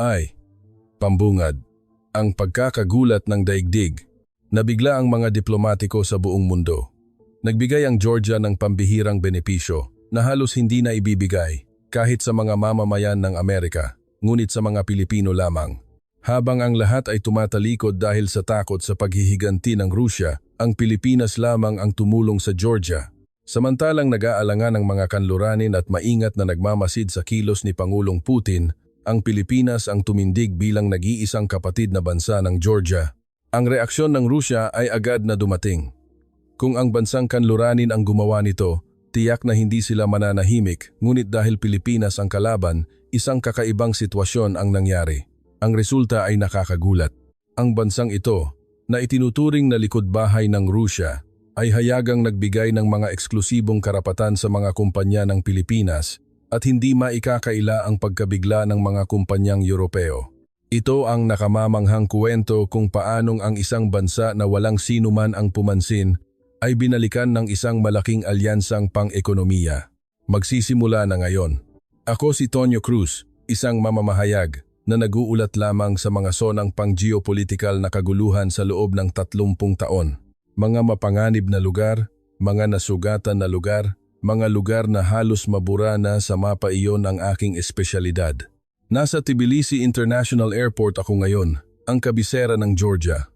ay pambungad. Ang pagkakagulat ng daigdig. Nabigla ang mga diplomatiko sa buong mundo. Nagbigay ang Georgia ng pambihirang benepisyo na halos hindi na ibibigay kahit sa mga mamamayan ng Amerika, ngunit sa mga Pilipino lamang. Habang ang lahat ay tumatalikod dahil sa takot sa paghihiganti ng Rusya, ang Pilipinas lamang ang tumulong sa Georgia. Samantalang nag-aalangan ng mga kanluranin at maingat na nagmamasid sa kilos ni Pangulong Putin, ang Pilipinas ang tumindig bilang nag-iisang kapatid na bansa ng Georgia. Ang reaksyon ng Rusya ay agad na dumating. Kung ang bansang kanluranin ang gumawa nito, tiyak na hindi sila mananahimik, ngunit dahil Pilipinas ang kalaban, isang kakaibang sitwasyon ang nangyari. Ang resulta ay nakakagulat. Ang bansang ito, na itinuturing na likod-bahay ng Rusya, ay hayagang nagbigay ng mga eksklusibong karapatan sa mga kumpanya ng Pilipinas at hindi maikakaila ang pagkabigla ng mga kumpanyang Europeo. Ito ang nakamamanghang kwento kung paanong ang isang bansa na walang sinuman ang pumansin ay binalikan ng isang malaking alyansang pang-ekonomiya. Magsisimula na ngayon. Ako si Tonyo Cruz, isang mamamahayag na nag-uulat lamang sa mga sonang pang-geopolitikal na kaguluhan sa loob ng 30 taon. Mga mapanganib na lugar, mga nasugatan na lugar, mga lugar na halos mabura na sa mapa iyon ang aking espesyalidad. Nasa Tbilisi International Airport ako ngayon, ang kabisera ng Georgia.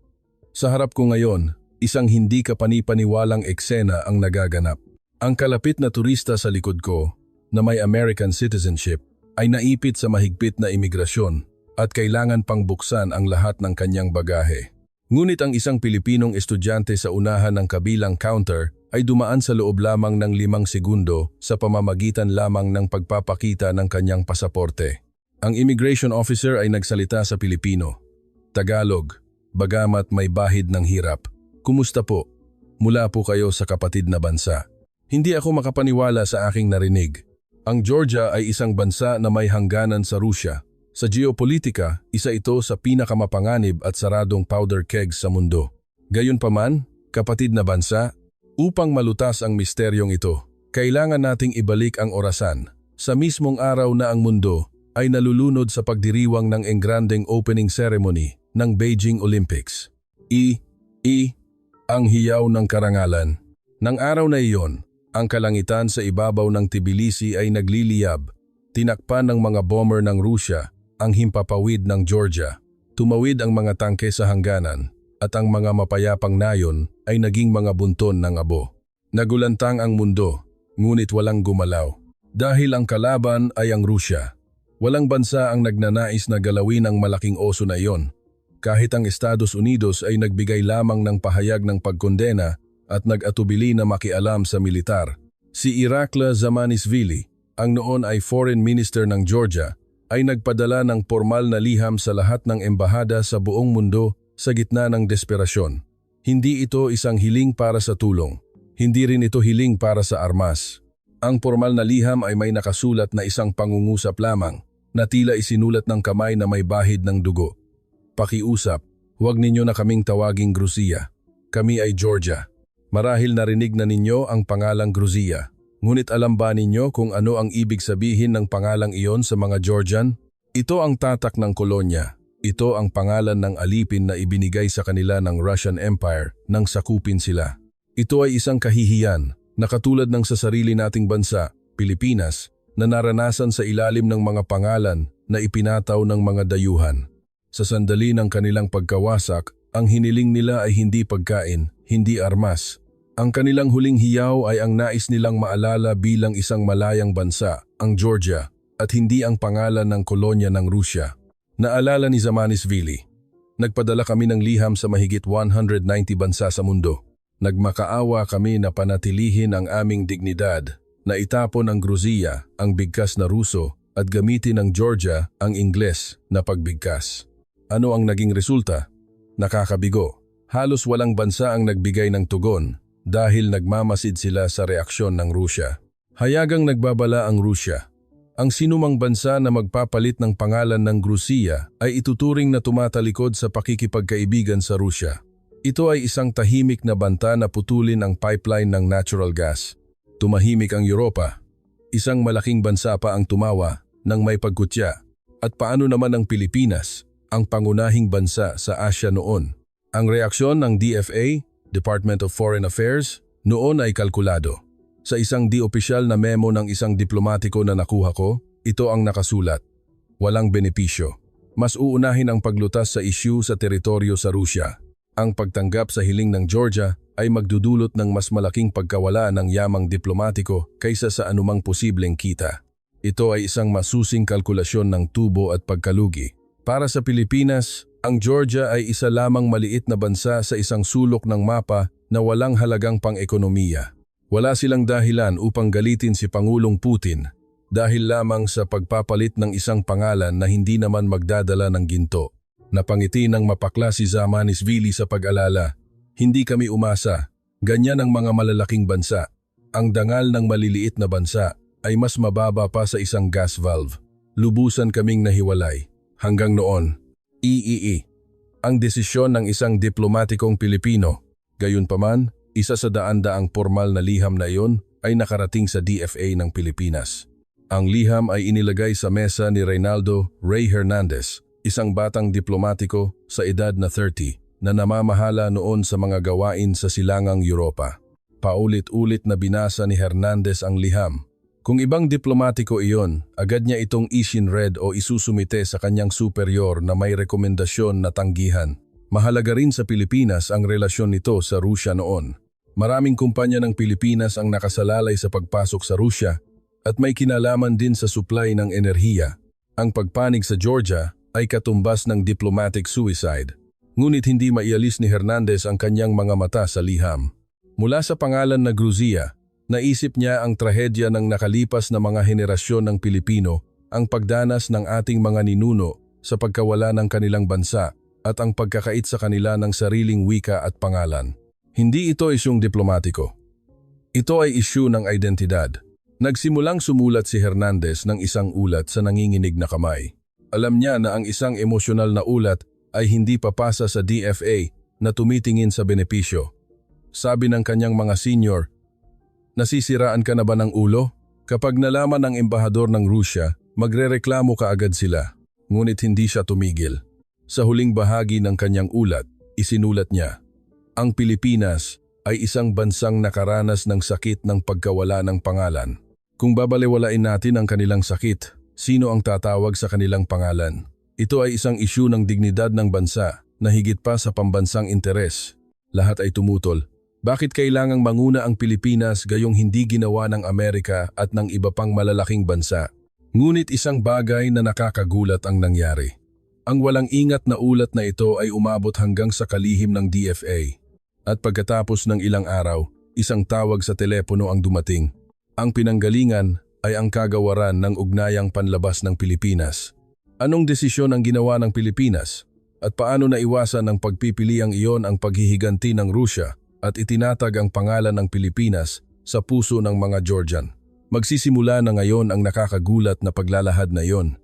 Sa harap ko ngayon, isang hindi kapanipaniwalang eksena ang nagaganap. Ang kalapit na turista sa likod ko, na may American citizenship, ay naipit sa mahigpit na imigrasyon at kailangan pang buksan ang lahat ng kanyang bagahe. Ngunit ang isang Pilipinong estudyante sa unahan ng kabilang counter ay dumaan sa loob lamang ng 5 segundo sa pamamagitan lamang ng pagpapakita ng kanyang pasaporte. Ang immigration officer ay nagsalita sa Pilipino. Tagalog, bagamat may bahid ng hirap. Kumusta po? Mula po kayo sa kapatid na bansa. Hindi ako makapaniwala sa aking narinig. Ang Georgia ay isang bansa na may hangganan sa Rusya. Sa geopolitika, isa ito sa pinakamapanganib at saradong powder kegs sa mundo. Gayunpaman, kapatid na bansa, upang malutas ang misteryong ito, kailangan nating ibalik ang orasan. Sa mismong araw na ang mundo ay nalulunod sa pagdiriwang ng engrandeng opening ceremony ng Beijing Olympics. Ang hiyaw ng karangalan. Nang araw na iyon, ang kalangitan sa ibabaw ng Tbilisi ay nagliliyab. Tinakpan ng mga bomber ng Rusya ang himpapawid ng Georgia. Tumawid ang mga tangke sa hangganan at ang mga mapayapang nayon ay naging mga bunton ng abo. Nagulantang ang mundo, ngunit walang gumalaw. Dahil ang kalaban ay ang Rusya. Walang bansa ang nagnanais na galawin ang malaking oso na iyon. Kahit ang Estados Unidos ay nagbigay lamang ng pahayag ng pagkondena at nag-atubili na makialam sa militar. Si Irakla Zamanisvili, ang noon ay Foreign Minister ng Georgia, ay nagpadala ng formal na liham sa lahat ng embahada sa buong mundo sa gitna ng desperasyon. Hindi ito isang hiling para sa tulong. Hindi rin ito hiling para sa armas. Ang formal na liham ay may nakasulat na isang pangungusap lamang na tila isinulat ng kamay na may bahid ng dugo. Pakiusap, huwag ninyo na kaming tawaging Gruziya. Kami ay Georgia. Marahil narinig na ninyo ang pangalang Gruziya. Ngunit alam ba ninyo kung ano ang ibig sabihin ng pangalang iyon sa mga Georgian? Ito ang tatak ng kolonya. Ito ang pangalan ng alipin na ibinigay sa kanila ng Russian Empire nang sakupin sila. Ito ay isang kahihiyan na katulad ng sa sarili nating bansa, Pilipinas, na naranasan sa ilalim ng mga pangalan na ipinataw ng mga dayuhan. Sa sandali ng kanilang pagkawasak, ang hiniling nila ay hindi pagkain, hindi armas. Ang kanilang huling hiyaw ay ang nais nilang maalala bilang isang malayang bansa, ang Georgia, at hindi ang pangalan ng kolonya ng Rusya. Naalala ni Zamanisvili, nagpadala kami ng liham sa mahigit 190 bansa sa mundo. Nagmakaawa kami na panatilihin ang aming dignidad, na itapon ang Gruziya, ang bigkas na Ruso, at gamitin ng Georgia ang Ingles na pagbigkas. Ano ang naging resulta? Nakakabigo. Halos walang bansa ang nagbigay ng tugon dahil nagmamasid sila sa reaksyon ng Rusya. Hayagang nagbabala ang Rusya. Ang sinumang bansa na magpapalit ng pangalan ng Gruziya ay ituturing na tumatalikod sa pakikipagkaibigan sa Rusya. Ito ay isang tahimik na banta na putulin ang pipeline ng natural gas. Tumahimik ang Europa. Isang malaking bansa pa ang tumawa nang may pagkutya. At paano naman ang Pilipinas, ang pangunahing bansa sa Asya noon? Ang reaksyon ng DFA, Department of Foreign Affairs, noon ay kalkulado. Sa isang di-opisyal na memo ng isang diplomatiko na nakuha ko, ito ang nakasulat. Walang benepisyo. Mas uunahin ang paglutas sa isyu sa teritoryo sa Rusya. Ang pagtanggap sa hiling ng Georgia ay magdudulot ng mas malaking pagkawala ng yamang diplomatiko kaysa sa anumang posibleng kita. Ito ay isang masusing kalkulasyon ng tubo at pagkalugi. Para sa Pilipinas, ang Georgia ay isa lamang maliit na bansa sa isang sulok ng mapa na walang halagang pang-ekonomiya. Wala silang dahilan upang galitin si Pangulong Putin dahil lamang sa pagpapalit ng isang pangalan na hindi naman magdadala ng ginto. Napangiti ng mapakla si Zamanisvili sa pag-alala. Hindi kami umasa. Ganyan ang mga malalaking bansa. Ang dangal ng maliliit na bansa ay mas mababa pa sa isang gas valve. Lubusan kaming nahiwalay. Hanggang noon, ang desisyon ng isang diplomatikong Pilipino. Gayunpaman, isa sa daan-daang formal na liham na iyon ay nakarating sa DFA ng Pilipinas. Ang liham ay inilagay sa mesa ni Reynaldo Ray Hernandez, isang batang diplomatiko sa edad na 30 na namamahala noon sa mga gawain sa silangang Europa. Paulit-ulit na binasa ni Hernandez ang liham. Kung ibang diplomatiko iyon, agad niya itong isinread o isusumite sa kanyang superior na may rekomendasyon na tanggihan. Mahalaga rin sa Pilipinas ang relasyon nito sa Rusya noon. Maraming kumpanya ng Pilipinas ang nakasalalay sa pagpasok sa Rusya at may kinalaman din sa supply ng enerhiya. Ang pagpanig sa Georgia ay katumbas ng diplomatic suicide. Ngunit hindi maialis ni Hernandez ang kanyang mga mata sa liham. Mula sa pangalan na Gruzia, naisip niya ang trahedya ng nakalipas na mga henerasyon ng Pilipino, ang pagdanas ng ating mga ninuno sa pagkawala ng kanilang bansa at ang pagkakait sa kanila ng sariling wika at pangalan. Hindi ito isyung diplomatiko. Ito ay isyu ng identidad. Nagsimulang sumulat si Hernandez ng isang ulat sa nanginginig na kamay. Alam niya na ang isang emosyonal na ulat ay hindi papasa sa DFA na tumitingin sa benepisyo. Sabi ng kanyang mga senior, "Nasisiraan ka na ba ng ulo?" Kapag nalaman ng embahador ng Rusya, magrereklamo kaagad sila. Ngunit hindi siya tumigil. Sa huling bahagi ng kanyang ulat, isinulat niya, "Ang Pilipinas ay isang bansang nakaranas ng sakit ng pagkawala ng pangalan. Kung babalewalain natin ang kanilang sakit, sino ang tatawag sa kanilang pangalan? Ito ay isang isyu ng dignidad ng bansa na higit pa sa pambansang interes." Lahat ay tumutol. Bakit kailangang manguna ang Pilipinas gayong hindi ginawa ng Amerika at ng iba pang malalaking bansa? Ngunit isang bagay na nakakagulat ang nangyari. Ang walang ingat na ulat na ito ay umabot hanggang sa kalihim ng DFA. At pagkatapos ng ilang araw, isang tawag sa telepono ang dumating. Ang pinanggalingan ay ang kagawaran ng ugnayang panlabas ng Pilipinas. Anong desisyon ang ginawa ng Pilipinas? At paano naiwasan ng pagpipiliang iyon ang paghihiganti ng Rusya at itinatag ang pangalan ng Pilipinas sa puso ng mga Georgian? Magsisimula na ngayon ang nakakagulat na paglalahad na iyon.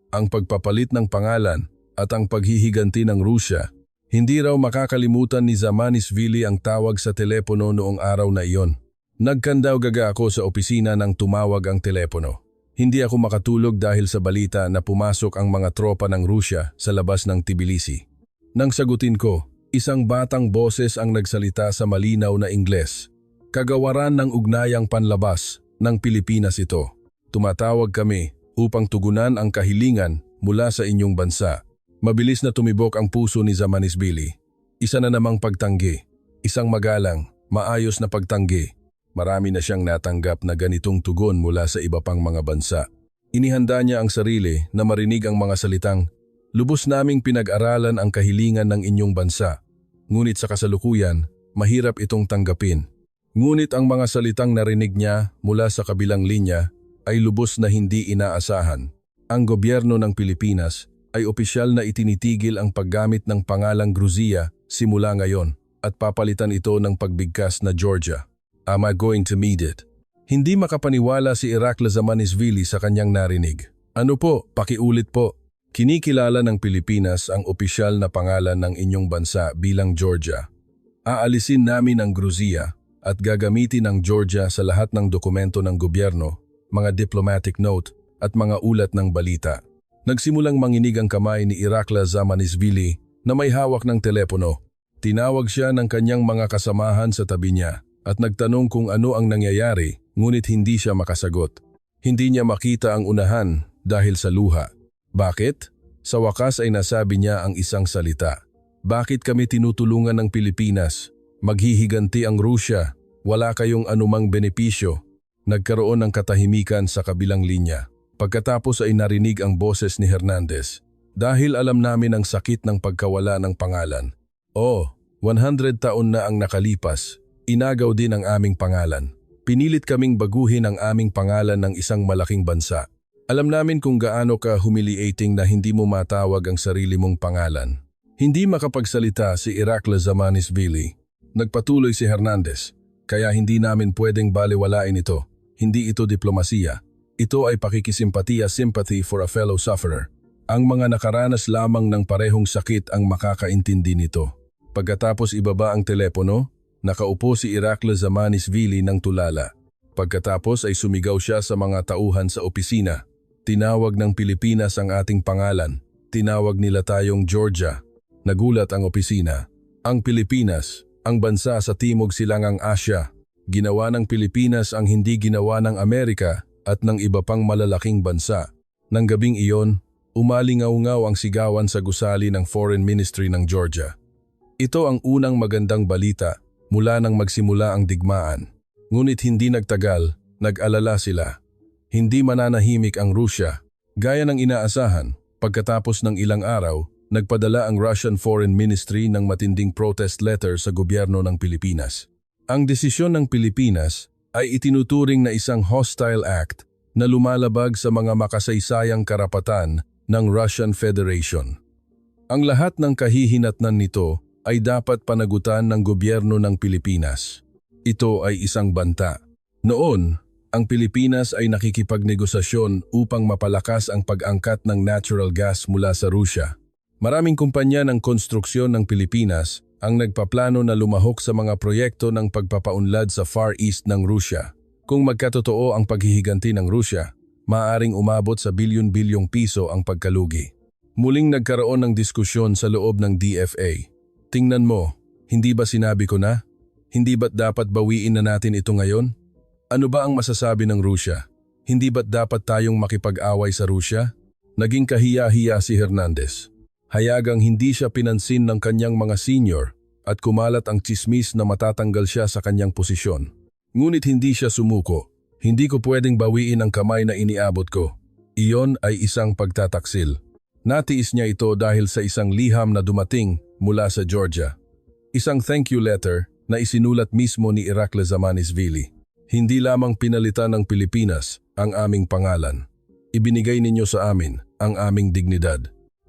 Ang pagpapalit ng pangalan at ang paghihiganti ng Rusya. Hindi raw makakalimutan ni Zamanisvili ang tawag sa telepono noong araw na iyon. Nagkandaw-gaga ako sa opisina nang tumawag ang telepono. Hindi ako makatulog dahil sa balita na pumasok ang mga tropa ng Rusya sa labas ng Tbilisi. Nang sagutin ko, isang batang boses ang nagsalita sa malinaw na Ingles. "Kagawaran ng ugnayang panlabas ng Pilipinas ito. Tumatawag kami upang tugunan ang kahilingan mula sa inyong bansa." Mabilis na tumibok ang puso ni Zamanisvili. Isa na namang pagtanggi. Isang magalang, maayos na pagtanggi. Marami na siyang natanggap na ganitong tugon mula sa iba pang mga bansa. Inihanda niya ang sarili na marinig ang mga salitang, "Lubos naming pinag-aralan ang kahilingan ng inyong bansa. Ngunit sa kasalukuyan, mahirap itong tanggapin." Ngunit ang mga salitang narinig niya mula sa kabilang linya ay lubos na hindi inaasahan. Ang gobyerno ng Pilipinas ay opisyal na itinitigil ang paggamit ng pangalang Gruzia simula ngayon at papalitan ito ng pagbigkas na Georgia. Am I going to meet it? Hindi makapaniwala si Irakla Zamanisvili sa kanyang narinig. "Ano po? Pakiulit po." "Kinikilala ng Pilipinas ang opisyal na pangalan ng inyong bansa bilang Georgia. Aalisin namin ang Gruzia at gagamitin ang Georgia sa lahat ng dokumento ng gobyerno, mga diplomatic note at mga ulat ng balita. Nagsimulang manginig ang kamay ni Irakla Zamanisvili na may hawak ng telepono. Tinawag siya ng kanyang mga kasamahan sa tabi niya at nagtanong kung ano ang nangyayari, ngunit hindi siya makasagot. Hindi niya makita ang unahan dahil sa luha. Bakit? Sa wakas ay nasabi niya ang isang salita. Bakit kami tinutulungan ng Pilipinas? Maghihiganti ang Rusya. Wala kayong anumang benepisyo. Nagkaroon ng katahimikan sa kabilang linya. Pagkatapos ay narinig ang boses ni Hernandez. Dahil alam namin ang sakit ng pagkawala ng pangalan. 100 taon na ang nakalipas. Inagaw din ang aming pangalan. Pinilit kaming baguhin ang aming pangalan ng isang malaking bansa. Alam namin kung gaano ka humiliating na hindi mo matawag ang sarili mong pangalan. Hindi makapagsalita si Irakla Zamanisvili. Nagpatuloy si Hernandez. Kaya hindi namin pwedeng baliwalain ito. Hindi ito diplomasiya. Ito ay pakikisimpatiya, sympathy for a fellow sufferer. Ang mga nakaranas lamang ng parehong sakit ang makakaintindi nito. Pagkatapos ibaba ang telepono, nakaupo si Irakla Zamanisvili ng tulala. Pagkatapos ay sumigaw siya sa mga tauhan sa opisina. Tinawag ng Pilipinas ang ating pangalan. Tinawag nila tayong Georgia. Nagulat ang opisina. Ang Pilipinas, ang bansa sa Timog Silangang Asya. Ginawa ng Pilipinas ang hindi ginawa ng Amerika at ng iba pang malalaking bansa. Nang gabing iyon, umalingaw-ngaw ang sigawan sa gusali ng Foreign Ministry ng Georgia. Ito ang unang magandang balita mula nang magsimula ang digmaan. Ngunit hindi nagtagal, nag-alala sila. Hindi mananahimik ang Rusya. Gaya ng inaasahan, pagkatapos ng ilang araw, nagpadala ang Russian Foreign Ministry ng matinding protest letter sa gobyerno ng Pilipinas. Ang desisyon ng Pilipinas ay itinuturing na isang hostile act na lumalabag sa mga makasaysayang karapatan ng Russian Federation. Ang lahat ng kahihinatnan nito ay dapat panagutan ng gobyerno ng Pilipinas. Ito ay isang banta. Noon, ang Pilipinas ay nakikipagnegosasyon upang mapalakas ang pag-angkat ng natural gas mula sa Rusya. Maraming kumpanya ng konstruksyon ng Pilipinas ang nagpaplano na lumahok sa mga proyekto ng pagpapaunlad sa Far East ng Rusya. Kung magkatotoo ang paghihiganti ng Rusya, maaaring umabot sa bilyon-bilyong piso ang pagkalugi. Muling nagkaroon ng diskusyon sa loob ng DFA. Tingnan mo, hindi ba sinabi ko na? Hindi ba't dapat bawiin na natin ito ngayon? Ano ba ang masasabi ng Rusya? Hindi ba't dapat tayong makipag-away sa Rusya? Naging kahiya-hiya si Hernandez. Hayagang hindi siya pinansin ng kanyang mga senior at kumalat ang tsismis na matatanggal siya sa kanyang posisyon. Ngunit hindi siya sumuko. Hindi ko pwedeng bawiin ang kamay na iniabot ko. Iyon ay isang pagtataksil. Natiis niya ito dahil sa isang liham na dumating mula sa Georgia. Isang thank you letter na isinulat mismo ni Irakla Zamanisvili. Hindi lamang pinalitan ng Pilipinas ang aming pangalan. Ibinigay ninyo sa amin ang aming dignidad.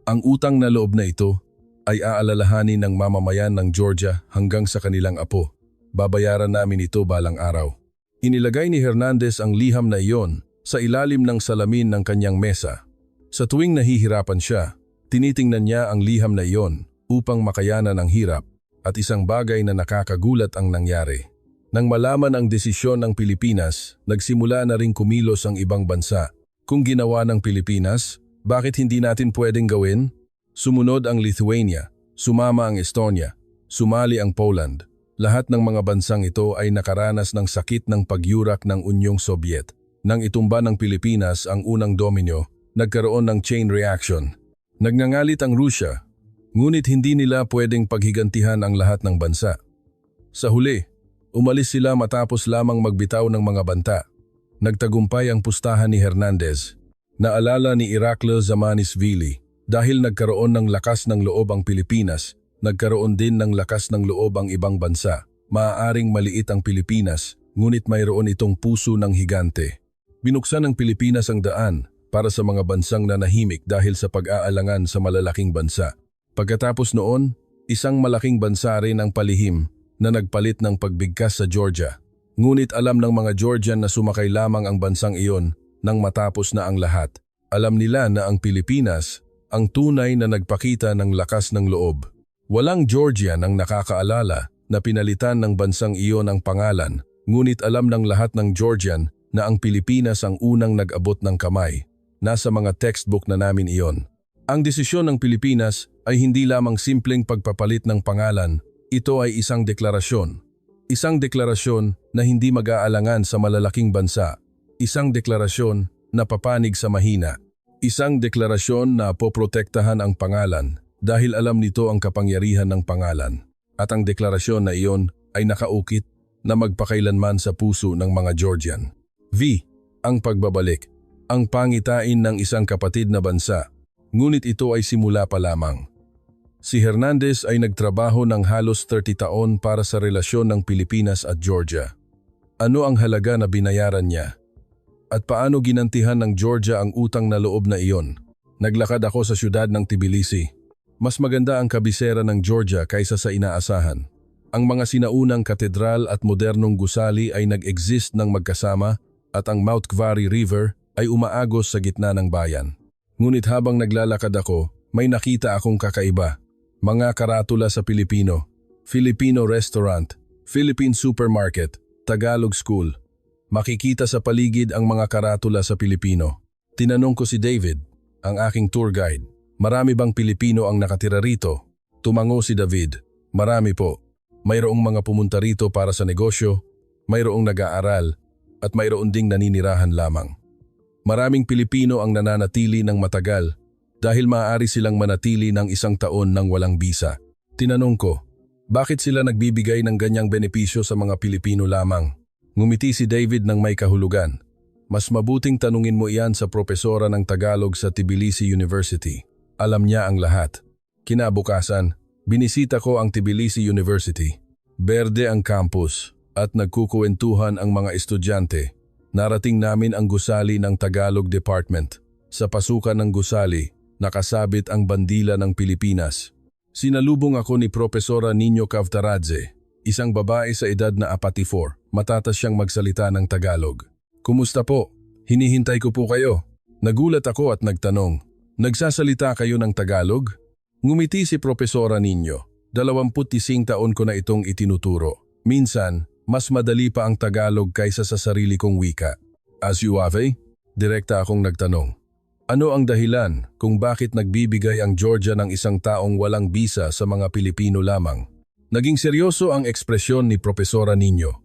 Ang utang na loob na ito ay aalalahanin ng mamamayan ng Georgia hanggang sa kanilang apo. Babayaran namin ito balang araw. Inilagay ni Hernandez ang liham na iyon sa ilalim ng salamin ng kanyang mesa. Sa tuwing nahihirapan siya, tinitingnan niya ang liham na iyon upang makayanan ang hirap at isang bagay na nakakagulat ang nangyari. Nang malaman ang desisyon ng Pilipinas, nagsimula na ring kumilos ang ibang bansa. Kung ginawa ng Pilipinas, bakit hindi natin pwedeng gawin? Sumunod ang Lithuania, sumama ang Estonia, sumali ang Poland. Lahat ng mga bansang ito ay nakaranas ng sakit ng pagyurak ng Unyong Sobyet. Nang itumba ng Pilipinas ang unang domino, nagkaroon ng chain reaction. Nagngangalit ang Rusya, ngunit hindi nila pwedeng paghigantihan ang lahat ng bansa. Sa huli, umalis sila matapos lamang magbitaw ng mga banta. Nagtagumpay ang pustahan ni Hernandez. Naalala ni Irakla Zamanisvili, dahil nagkaroon ng lakas ng loob ang Pilipinas, nagkaroon din ng lakas ng loob ang ibang bansa. Maaaring maliit ang Pilipinas, ngunit mayroon itong puso ng higante. Binuksan ng Pilipinas ang daan para sa mga bansang nanahimik dahil sa pag-aalangan sa malalaking bansa. Pagkatapos noon, isang malaking bansa rin ang palihim na nagpalit ng pagbigkas sa Georgia. Ngunit alam ng mga Georgian na sumakay lamang ang bansang iyon nang matapos na ang lahat. Alam nila na ang Pilipinas ang tunay na nagpakita ng lakas ng loob. Walang Georgian ang nakakaalala na pinalitan ng bansang iyon ang pangalan, ngunit alam ng lahat ng Georgian na ang Pilipinas ang unang nag-abot ng kamay. Nasa mga textbook na namin iyon. Ang desisyon ng Pilipinas ay hindi lamang simpleng pagpapalit ng pangalan. Ito ay isang deklarasyon. Isang deklarasyon na hindi mag-aalangan sa malalaking bansa. Isang deklarasyon na papanig sa mahina. Isang deklarasyon na poprotektahan ang pangalan dahil alam nito ang kapangyarihan ng pangalan. At ang deklarasyon na iyon ay nakaukit na magpakailanman sa puso ng mga Georgian. V. Ang pagbabalik. Ang pangitain ng isang kapatid na bansa. Ngunit ito ay simula pa lamang. Si Hernandez ay nagtrabaho ng halos 30 taon para sa relasyon ng Pilipinas at Georgia. Ano ang halaga na binayaran niya? At paano ginantihan ng Georgia ang utang na loob na iyon? Naglakad ako sa siyudad ng Tbilisi. Mas maganda ang kabisera ng Georgia kaysa sa inaasahan. Ang mga sinaunang katedral at modernong gusali ay nag-exist ng magkasama at ang Mount Kvari River ay umaagos sa gitna ng bayan. Ngunit habang naglalakad ako, may nakita akong kakaiba. Mga karatula sa Pilipino, Filipino Restaurant, Philippine Supermarket, Tagalog School. Makikita sa paligid ang mga karatula sa Pilipino. Tinanong ko si David, ang aking tour guide, marami bang Pilipino ang nakatira rito? Tumango si David, marami po. Mayroong mga pumunta rito para sa negosyo, mayroong nag-aaral, at mayroon ding naninirahan lamang. Maraming Pilipino ang nananatili ng matagal dahil maaari silang manatili ng 1 taon nang walang bisa. Tinanong ko, bakit sila nagbibigay ng ganyang benepisyo sa mga Pilipino lamang? Ngumiti si David ng may kahulugan. Mas mabuting tanungin mo iyan sa propesora ng Tagalog sa Tbilisi University. Alam niya ang lahat. Kinabukasan, binisita ko ang Tbilisi University. Berde ang campus at nagkukuwentuhan ang mga estudyante. Narating namin ang gusali ng Tagalog Department. Sa pasukan ng gusali, nakasabit ang bandila ng Pilipinas. Sinalubong ako ni Profesora Nino Cavtaradze, isang babae sa edad na 44, matatas siyang magsalita ng Tagalog. Kumusta po? Hinihintay ko po kayo. Nagulat ako at nagtanong, nagsasalita kayo ng Tagalog? Ngumiti si Profesora Nino, 29 taon ko na itong itinuturo. Minsan, mas madali pa ang Tagalog kaysa sa sarili kong wika. As you have, direkta akong nagtanong. Ano ang dahilan kung bakit nagbibigay ang Georgia ng 1 taong walang bisa sa mga Pilipino lamang? Naging seryoso ang ekspresyon ni Profesora Nino.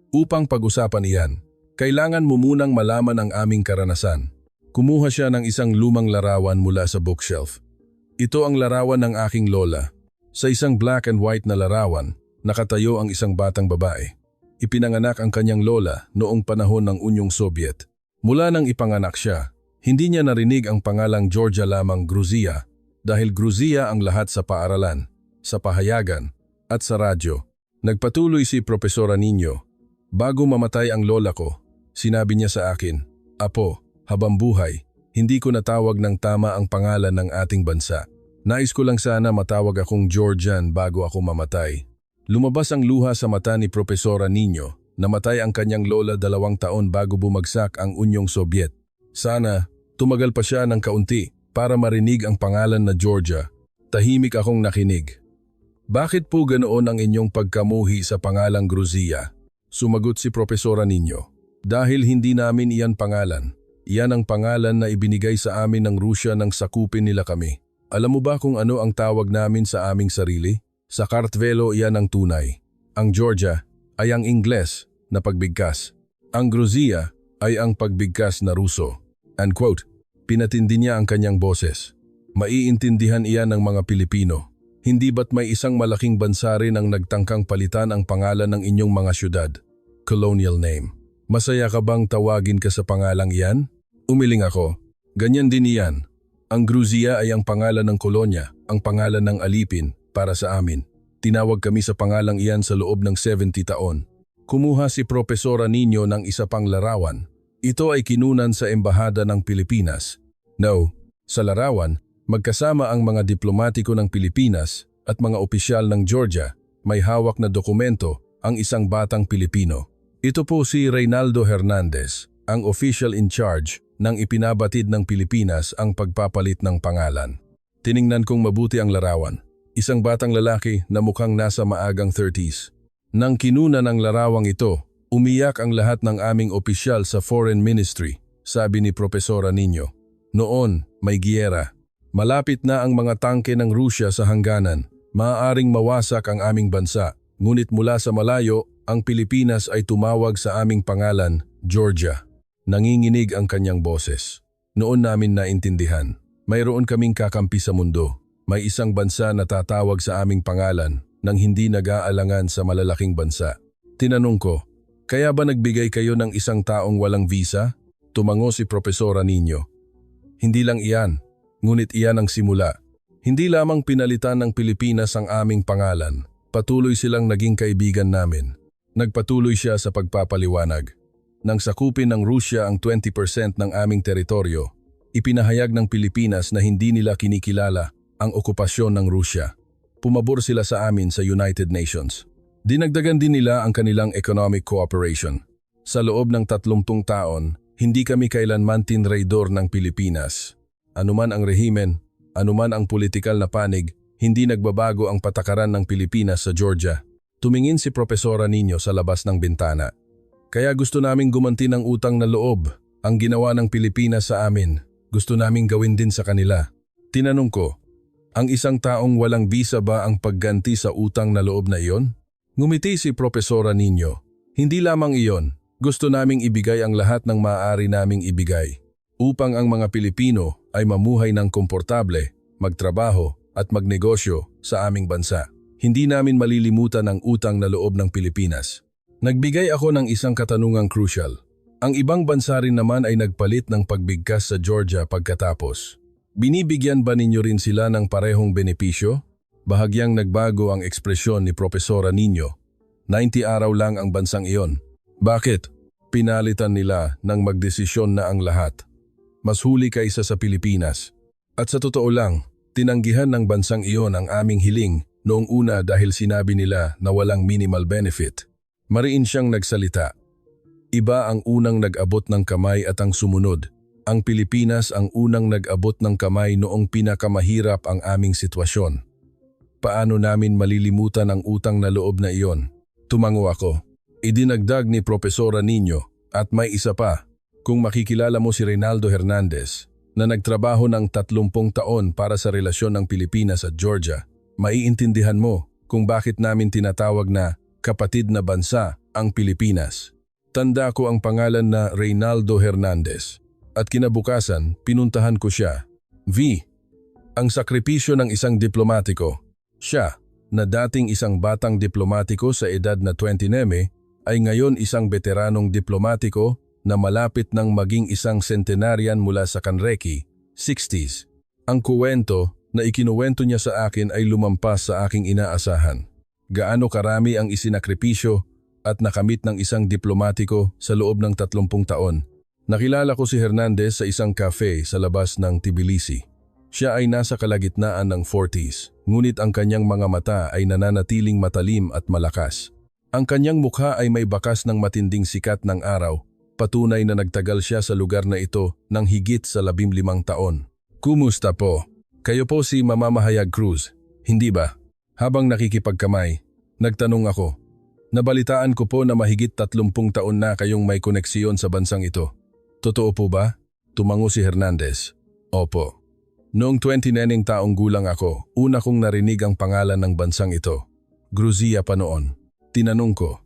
Upang pag-usapan iyan, kailangan mo munang malaman ang aming karanasan. Kumuha siya ng isang lumang larawan mula sa bookshelf. Ito ang larawan ng aking lola. Sa isang black and white na larawan, nakatayo ang isang batang babae. Ipinanganak ang kanyang lola noong panahon ng Unyong Soviet. Mula nang ipanganak siya, hindi niya narinig ang pangalang Georgia lamang Gruzia dahil Gruzia ang lahat sa paaralan, sa pahayagan at sa radyo. Nagpatuloy si Profesora Nino. Bago mamatay ang lola ko, sinabi niya sa akin, Apo, habang buhay, hindi ko natawag ng tama ang pangalan ng ating bansa. Nais ko lang sana matawag akong Georgian bago ako mamatay. Lumabas ang luha sa mata ni Profesora Nino. Namatay ang kanyang lola 2 taon bago bumagsak ang Unyong Soviet. Sana, tumagal pa siya ng kaunti para marinig ang pangalan na Georgia. Tahimik akong nakinig. Bakit po ganoon ang inyong pagkamuhi sa pangalang Gruzia? Sumagot si Profesora Nino. Dahil hindi namin iyan pangalan. Iyan ang pangalan na ibinigay sa amin ng Rusya nang sakupin nila kami. Alam mo ba kung ano ang tawag namin sa aming sarili? Sa Kartvelo iyan ang tunay. Ang Georgia ay ang Ingles na pagbigkas. Ang Gruzia ay ang pagbigkas na Ruso. Unquote. Pinatindi niya ang kanyang boses. Maiintindihan iyan ng mga Pilipino. Hindi ba't may isang malaking bansa rin ang nagtangkang palitan ang pangalan ng inyong mga syudad? Colonial name. Masaya ka bang tawagin ka sa pangalang iyan? Umiling ako. Ganyan din iyan. Ang Gruzia ay ang pangalan ng kolonya, ang pangalan ng alipin para sa amin. Tinawag kami sa pangalang iyan sa loob ng 70 taon. Kumuha si Profesora Nino ng isa pang larawan. Ito ay kinunan sa Embahada ng Pilipinas. No, sa larawan, magkasama ang mga diplomatiko ng Pilipinas at mga opisyal ng Georgia, may hawak na dokumento ang isang batang Pilipino. Ito po si Reynaldo Hernandez, ang official in charge nang ipinabatid ng Pilipinas ang pagpapalit ng pangalan. Tiningnan kong mabuti ang larawan. Isang batang lalaki na mukhang nasa maagang 30s. Nang kinuna ng larawang ito, umiyak ang lahat ng aming opisyal sa Foreign Ministry, sabi ni Profesora Nino. Noon, may giyera. Malapit na ang mga tangke ng Rusya sa hangganan. Maaaring mawasak ang aming bansa. Ngunit mula sa malayo, ang Pilipinas ay tumawag sa aming pangalan, Georgia. Nanginginig ang kanyang boses. Noon namin naintindihan. Mayroon kaming kakampi sa mundo. May isang bansa na tatawag sa aming pangalan nang hindi nag-aalangan sa malalaking bansa. Tinanong ko, kaya ba nagbigay kayo ng isang taong walang visa? Tumango si Propesora Nino. Hindi lang iyan, ngunit iyan ang simula. Hindi lamang pinalitan ng Pilipinas ang aming pangalan. Patuloy silang naging kaibigan namin. Nagpatuloy siya sa pagpapaliwanag. Nang sakupin ng Rusya ang 20% ng aming teritoryo, ipinahayag ng Pilipinas na hindi nila kinikilala ang okupasyon ng Rusya. Pumabor sila sa amin sa United Nations. Dinagdagan din nila ang kanilang economic cooperation. Sa loob ng 30 taon, hindi kami kailanman tinraidor ng Pilipinas. Anuman ang rehimen, anuman ang politikal na panig, hindi nagbabago ang patakaran ng Pilipinas sa Georgia. Tumingin si Propesora Nino sa labas ng bintana. Kaya gusto naming gumanti ng utang na loob. Ang ginawa ng Pilipinas sa amin, gusto naming gawin din sa kanila. Tinanong ko, ang isang taong walang visa ba ang pagganti sa utang na loob na iyon? Ngumiti si Propesora Nino. Hindi lamang iyon, gusto naming ibigay ang lahat ng maaari naming ibigay. Upang ang mga Pilipino ay mamuhay ng komportable, magtrabaho at magnegosyo sa aming bansa. Hindi namin malilimutan ang utang na loob ng Pilipinas. Nagbigay ako ng isang katanungang crucial. Ang ibang bansa rin naman ay nagpalit ng pagbigkas sa Georgia pagkatapos. Binibigyan ba ninyo rin sila ng parehong benepisyo? Bahagyang nagbago ang ekspresyon ni Propesora Nino. 90 araw lang ang bansang iyon. Bakit? Pinalitan nila nang magdesisyon na ang lahat. Mas huli kaysa sa Pilipinas. At sa totoo lang, tinanggihan ng bansang iyon ang aming hiling noong una dahil sinabi nila na walang minimal benefit. Mariin siyang nagsalita. Iba ang unang nag-abot ng kamay at ang sumunod. Ang Pilipinas ang unang nag-abot ng kamay noong pinakamahirap ang aming sitwasyon. Paano namin malilimutan ang utang na loob na iyon? Tumango ako. Idinagdag ni Propesora Nino, at may isa pa. Kung makikilala mo si Reynaldo Hernandez, na nagtrabaho ng 30 taon para sa relasyon ng Pilipinas at Georgia, maiintindihan mo kung bakit namin tinatawag na kapatid na bansa ang Pilipinas. Tanda ko ang pangalan na Reynaldo Hernandez at kinabukasan pinuntahan ko siya. V. Ang sakripisyo ng isang diplomatiko. Siya, na dating isang batang diplomatiko sa edad na 29, ay ngayon isang veteranong diplomatiko na malapit nang maging isang centenarian mula sa Kanreki, 60s. Ang kuwento na ikinuwento niya sa akin ay lumampas sa aking inaasahan. Gaano karami ang isinakripisyo at nakamit ng isang diplomatiko sa loob ng 30 taon. Nakilala ko si Hernandez sa isang cafe sa labas ng Tbilisi. Siya ay nasa kalagitnaan ng 40s, ngunit ang kanyang mga mata ay nananatiling matalim at malakas. Ang kanyang mukha ay may bakas ng matinding sikat ng araw, patunay na nagtagal siya sa lugar na ito ng higit sa 15 taon. Kumusta po? Kayo po si Mamamahayag Cruz, hindi ba? Habang nakikipagkamay, nagtanong ako. Nabalitaan ko po na mahigit 30 taon na kayong may koneksiyon sa bansang ito. Totoo po ba? Tumango si Hernandez. Opo. Noong 29 taong gulang ako, una kong narinig ang pangalan ng bansang ito. Gruzia pa noon. Tinanong ko,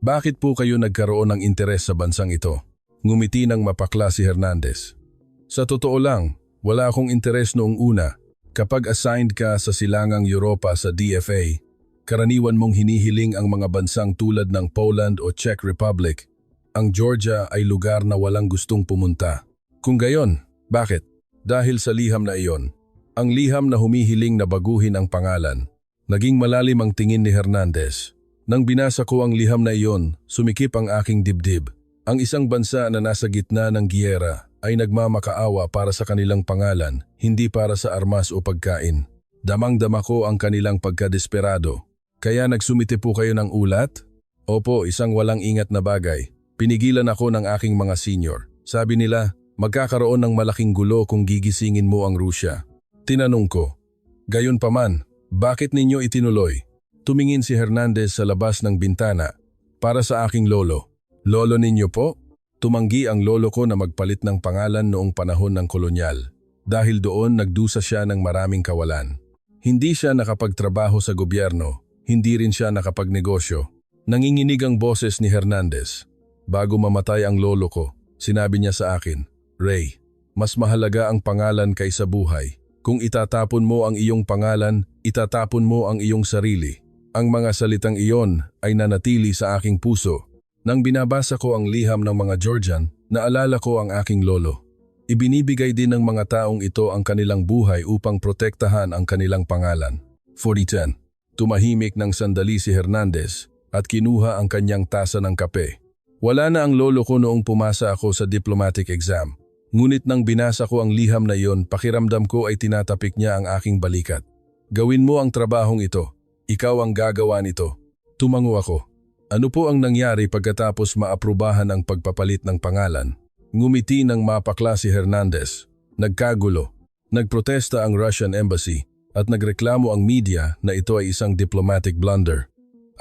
bakit po kayo nagkaroon ng interes sa bansang ito? Ngumiti ng mapakla si Hernandez. Sa totoo lang, wala akong interes noong una. Kapag assigned ka sa silangang Europa sa DFA, karaniwan mong hinihiling ang mga bansang tulad ng Poland o Czech Republic. Ang Georgia ay lugar na walang gustong pumunta. Kung gayon, bakit? Dahil sa liham na iyon. Ang liham na humihiling na baguhin ang pangalan. Naging malalim ang tingin ni Hernandez. Nang binasa ko ang liham na iyon, sumikip ang aking dibdib. Ang isang bansa na nasa gitna ng giyera ay nagmamakaawa para sa kanilang pangalan, hindi para sa armas o pagkain. Damang-dama ko ang kanilang pagkadesperado. Kaya nagsumite po kayo ng ulat? Opo, isang walang ingat na bagay. Pinigilan ako ng aking mga senior. Sabi nila, magkakaroon ng malaking gulo kung gigisingin mo ang Rusya. Tinanong ko, gayon pa man, bakit ninyo itinuloy? Tumingin si Hernandez sa labas ng bintana. Para sa aking lolo. Lolo ninyo po? Tumanggi ang lolo ko na magpalit ng pangalan noong panahon ng kolonyal. Dahil doon nagdusa siya ng maraming kawalan. Hindi siya nakapagtrabaho sa gobyerno, hindi rin siya nakapagnegosyo. Nanginginig ang boses ni Hernandez. Bago mamatay ang lolo ko, sinabi niya sa akin, "Ray, mas mahalaga ang pangalan kaysa buhay. Kung itatapon mo ang iyong pangalan, itatapon mo ang iyong sarili." Ang mga salitang iyon ay nanatili sa aking puso. Nang binabasa ko ang liham ng mga Georgian, naalala ko ang aking lolo. Ibinibigay din ng mga taong ito ang kanilang buhay upang protektahan ang kanilang pangalan. 4010. Tumahimik ng sandali si Hernandez at kinuha ang kanyang tasa ng kape. Wala na ang lolo ko noong pumasa ako sa diplomatic exam. Ngunit nang binasa ko ang liham na iyon, pakiramdam ko ay tinatapik niya ang aking balikat. "Gawin mo ang trabahong ito. Ikaw ang gagawa nito." Tumango ako. Ano po ang nangyari pagkatapos maaprubahan ang pagpapalit ng pangalan? Ngumiti ng mapakla si Hernandez. Nagkagulo. Nagprotesta ang Russian Embassy at nagreklamo ang media na ito ay isang diplomatic blunder.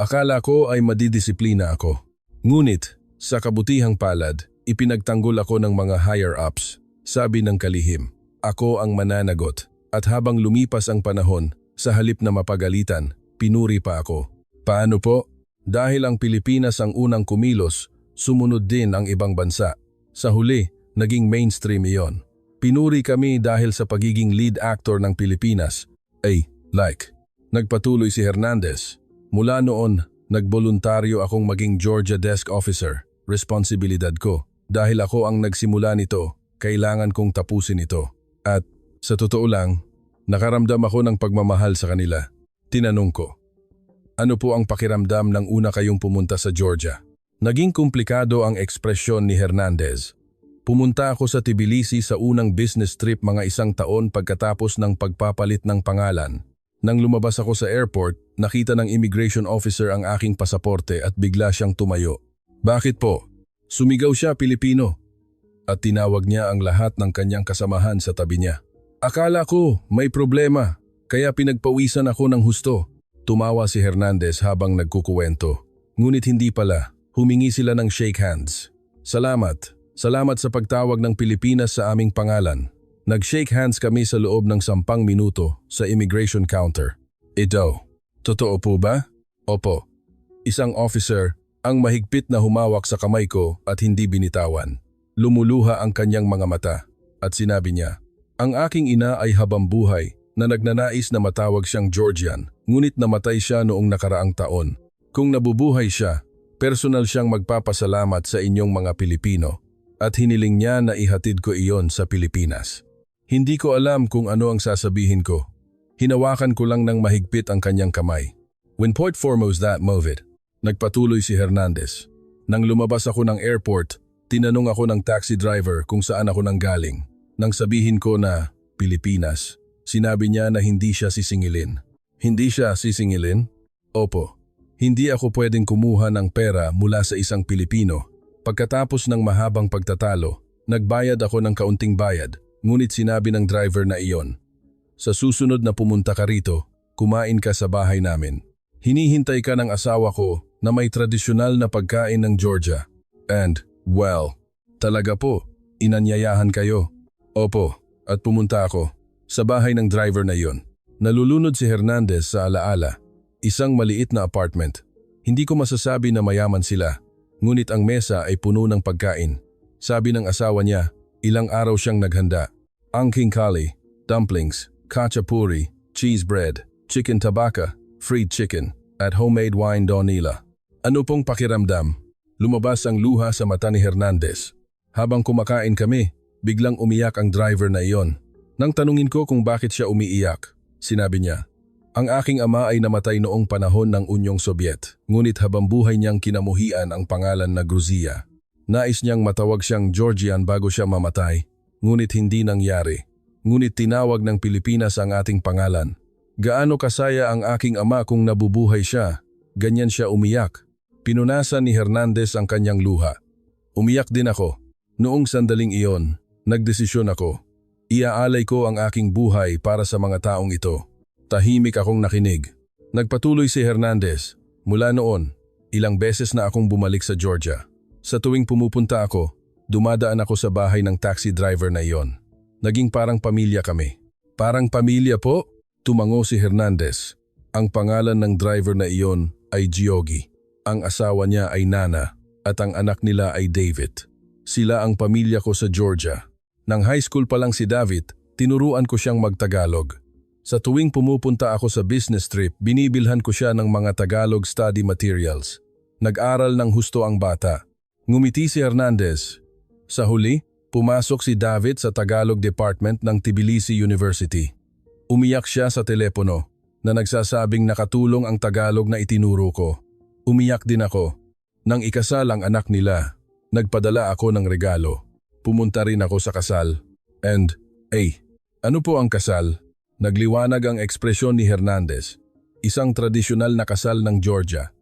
Akala ko ay madidisiplina ako. Ngunit, sa kabutihang palad, ipinagtanggol ako ng mga higher-ups. Sabi ng kalihim, ako ang mananagot. At habang lumipas ang panahon, sa halip na mapagalitan, pinuri pa ako. Paano po? Dahil ang Pilipinas ang unang kumilos, sumunod din ang ibang bansa. Sa huli, naging mainstream iyon. Pinuri kami dahil sa pagiging lead actor ng Pilipinas. Nagpatuloy si Hernandez. Mula noon, nagboluntaryo akong maging Georgia Desk Officer. Responsibilidad ko. Dahil ako ang nagsimula nito, kailangan kong tapusin ito. At, sa totoo lang, nakaramdam ako ng pagmamahal sa kanila. Tinanong ko, ano po ang pakiramdam ng una kayong pumunta sa Georgia? Naging komplikado ang ekspresyon ni Hernandez. Pumunta ako sa Tbilisi sa unang business trip mga 1 taon pagkatapos ng pagpapalit ng pangalan. Nang lumabas ako sa airport, nakita ng immigration officer ang aking pasaporte at bigla siyang tumayo. Bakit po? Sumigaw siya, Pilipino. At tinawag niya ang lahat ng kanyang kasamahan sa tabi niya. Akala ko may problema, kaya pinagpawisan ako ng husto. Tumawa si Hernandez habang nagkukuwento. Ngunit hindi pala, humingi sila ng shake hands. Salamat. Salamat sa pagtawag ng Pilipinas sa aming pangalan. Nag-shake hands kami sa loob ng 10 minuto sa immigration counter. Ito, totoo po ba? Opo. Isang officer ang mahigpit na humawak sa kamay ko at hindi binitawan. Lumuluha ang kanyang mga mata at sinabi niya, ang aking ina ay habambuhay na nagnanais na matawag siyang Georgian, ngunit namatay siya noong nakaraang taon. Kung nabubuhay siya, personal siyang magpapasalamat sa inyong mga Pilipino at hiniling niya na ihatid ko iyon sa Pilipinas. Hindi ko alam kung ano ang sasabihin ko. Hinawakan ko lang ng mahigpit ang kanyang kamay. When point foremost that move it, nagpatuloy si Hernandez. Nang lumabas ako ng airport, tinanong ako ng taxi driver kung saan ako nanggaling. Nang sabihin ko na Pilipinas, sinabi niya na hindi siya sisingilin. Hindi siya sisingilin? Opo. Hindi ako pwedeng kumuha ng pera mula sa isang Pilipino. Pagkatapos ng mahabang pagtatalo, nagbayad ako ng kaunting bayad, ngunit sinabi ng driver na iyon. Sa susunod na pumunta ka rito, kumain ka sa bahay namin. Hinihintay ka ng asawa ko na may tradisyonal na pagkain ng Georgia. And, well, talaga po, inanyayahan kayo. Opo, at pumunta ako sa bahay ng driver na iyon. Nalulunod si Hernandez sa alaala. Isang maliit na apartment. Hindi ko masasabi na mayaman sila, ngunit ang mesa ay puno ng pagkain. Sabi ng asawa niya, ilang araw siyang naghanda. Angking kali, dumplings, khachapuri, cheese bread, chicken tabaka, fried chicken, at homemade wine donila. Ano pong pakiramdam? Lumabas ang luha sa mata ni Hernandez. Habang kumakain kami, biglang umiyak ang driver na iyon. Nang tanungin ko kung bakit siya umiiyak, sinabi niya, ang aking ama ay namatay noong panahon ng Unyong Sobyet, ngunit habang buhay niyang kinamuhian ang pangalan na Gruzia. Nais niyang matawag siyang Georgian bago siya mamatay, ngunit hindi nangyari. Ngunit tinawag ng Pilipinas ang ating pangalan. Gaano kasaya ang aking ama kung nabubuhay siya, ganyan siya umiyak. Pinunasan ni Hernandez ang kanyang luha. Umiyak din ako. Noong sandaling iyon, nagdesisyon ako. Iaalay ko ang aking buhay para sa mga taong ito. Tahimik akong nakinig. Nagpatuloy si Hernandez. Mula noon, ilang beses na akong bumalik sa Georgia. Sa tuwing pumupunta ako, Dumadaan ako sa bahay ng taxi driver na iyon. Naging parang pamilya kami. Parang pamilya po? Tumango si Hernandez. Ang pangalan ng driver na iyon ay Giogi. Ang asawa niya ay Nana at ang anak nila ay David. Sila ang pamilya ko sa Georgia. Nang high school pa lang si David, tinuruan ko siyang magtagalog. Sa tuwing pumupunta ako sa business trip, binibilhan ko siya ng mga Tagalog study materials. Nag-aral ng husto ang bata. Ngumiti si Hernandez. Sa huli, pumasok si David sa Tagalog Department ng Tbilisi University. Umiyak siya sa telepono na nagsasabing nakatulong ang Tagalog na itinuro ko. Umiyak din ako. Nang ikasal ang anak nila, nagpadala ako ng regalo. Pumunta rin ako sa kasal. And, ano po ang kasal? Nagliwanag ang ekspresyon ni Hernandez. Isang tradisyonal na kasal ng Georgia.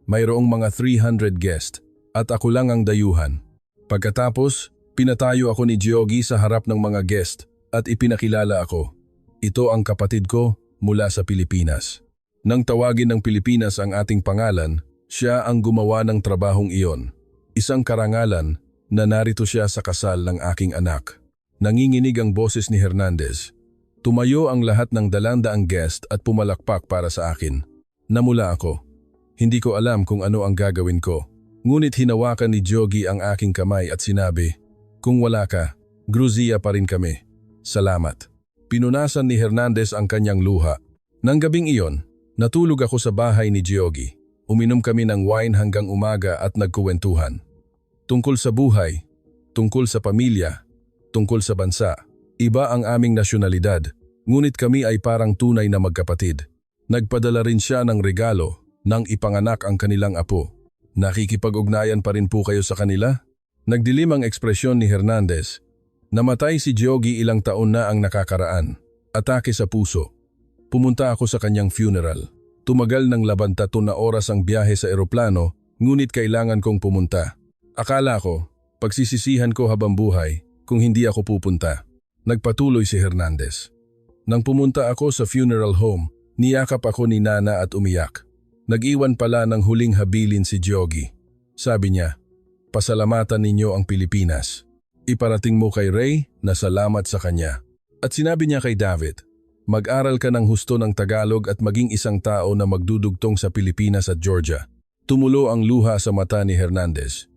Mayroong mga 300 guest at ako lang ang dayuhan. Pagkatapos, pinatayo ako ni Giogi sa harap ng mga guest at ipinakilala ako. Ito ang kapatid ko mula sa Pilipinas. Nang tawagin ng Pilipinas ang ating pangalan, siya ang gumawa ng trabahong iyon. Isang karangalan na narito siya sa kasal ng aking anak. Nanginginig ang boses ni Hernandez. Tumayo ang lahat ng dalandaang guest at pumalakpak para sa akin. Namula ako. Hindi ko alam kung ano ang gagawin ko. Ngunit hinawakan ni Giogi ang aking kamay at sinabi, "Kung wala ka, Gruzia pa rin kami. Salamat." Pinunasan ni Hernandez ang kanyang luha. Nang gabing iyon, natulog ako sa bahay ni Giogi. Uminom kami ng wine hanggang umaga at nagkuwentuhan. Tungkol sa buhay, tungkol sa pamilya, tungkol sa bansa. Iba ang aming nasyonalidad, ngunit kami ay parang tunay na magkapatid. Nagpadala rin siya ng regalo nang ipanganak ang kanilang apo. Nakikipag-ugnayan pa rin po kayo sa kanila? Nagdilim ang ekspresyon ni Hernandez. Namatay si Giogi ilang taon na ang nakakaraan. Atake sa puso. Pumunta ako sa kanyang funeral. Tumagal ng 13 na oras ang biyahe sa eroplano, ngunit kailangan kong pumunta. Akala ko, pagsisisihan ko habang buhay kung hindi ako pupunta. Nagpatuloy si Hernandez. Nang pumunta ako sa funeral home, niyakap ako ni Nana at umiyak. Nag-iwan pala ng huling habilin si Giogi. Sabi niya, "Pasalamatan ninyo ang Pilipinas. Iparating mo kay Ray na salamat sa kanya." At sinabi niya kay David, "Mag-aral ka ng husto ng Tagalog at maging isang tao na magdudugtong sa Pilipinas at Georgia." Tumulo ang luha sa mata ni Hernandez.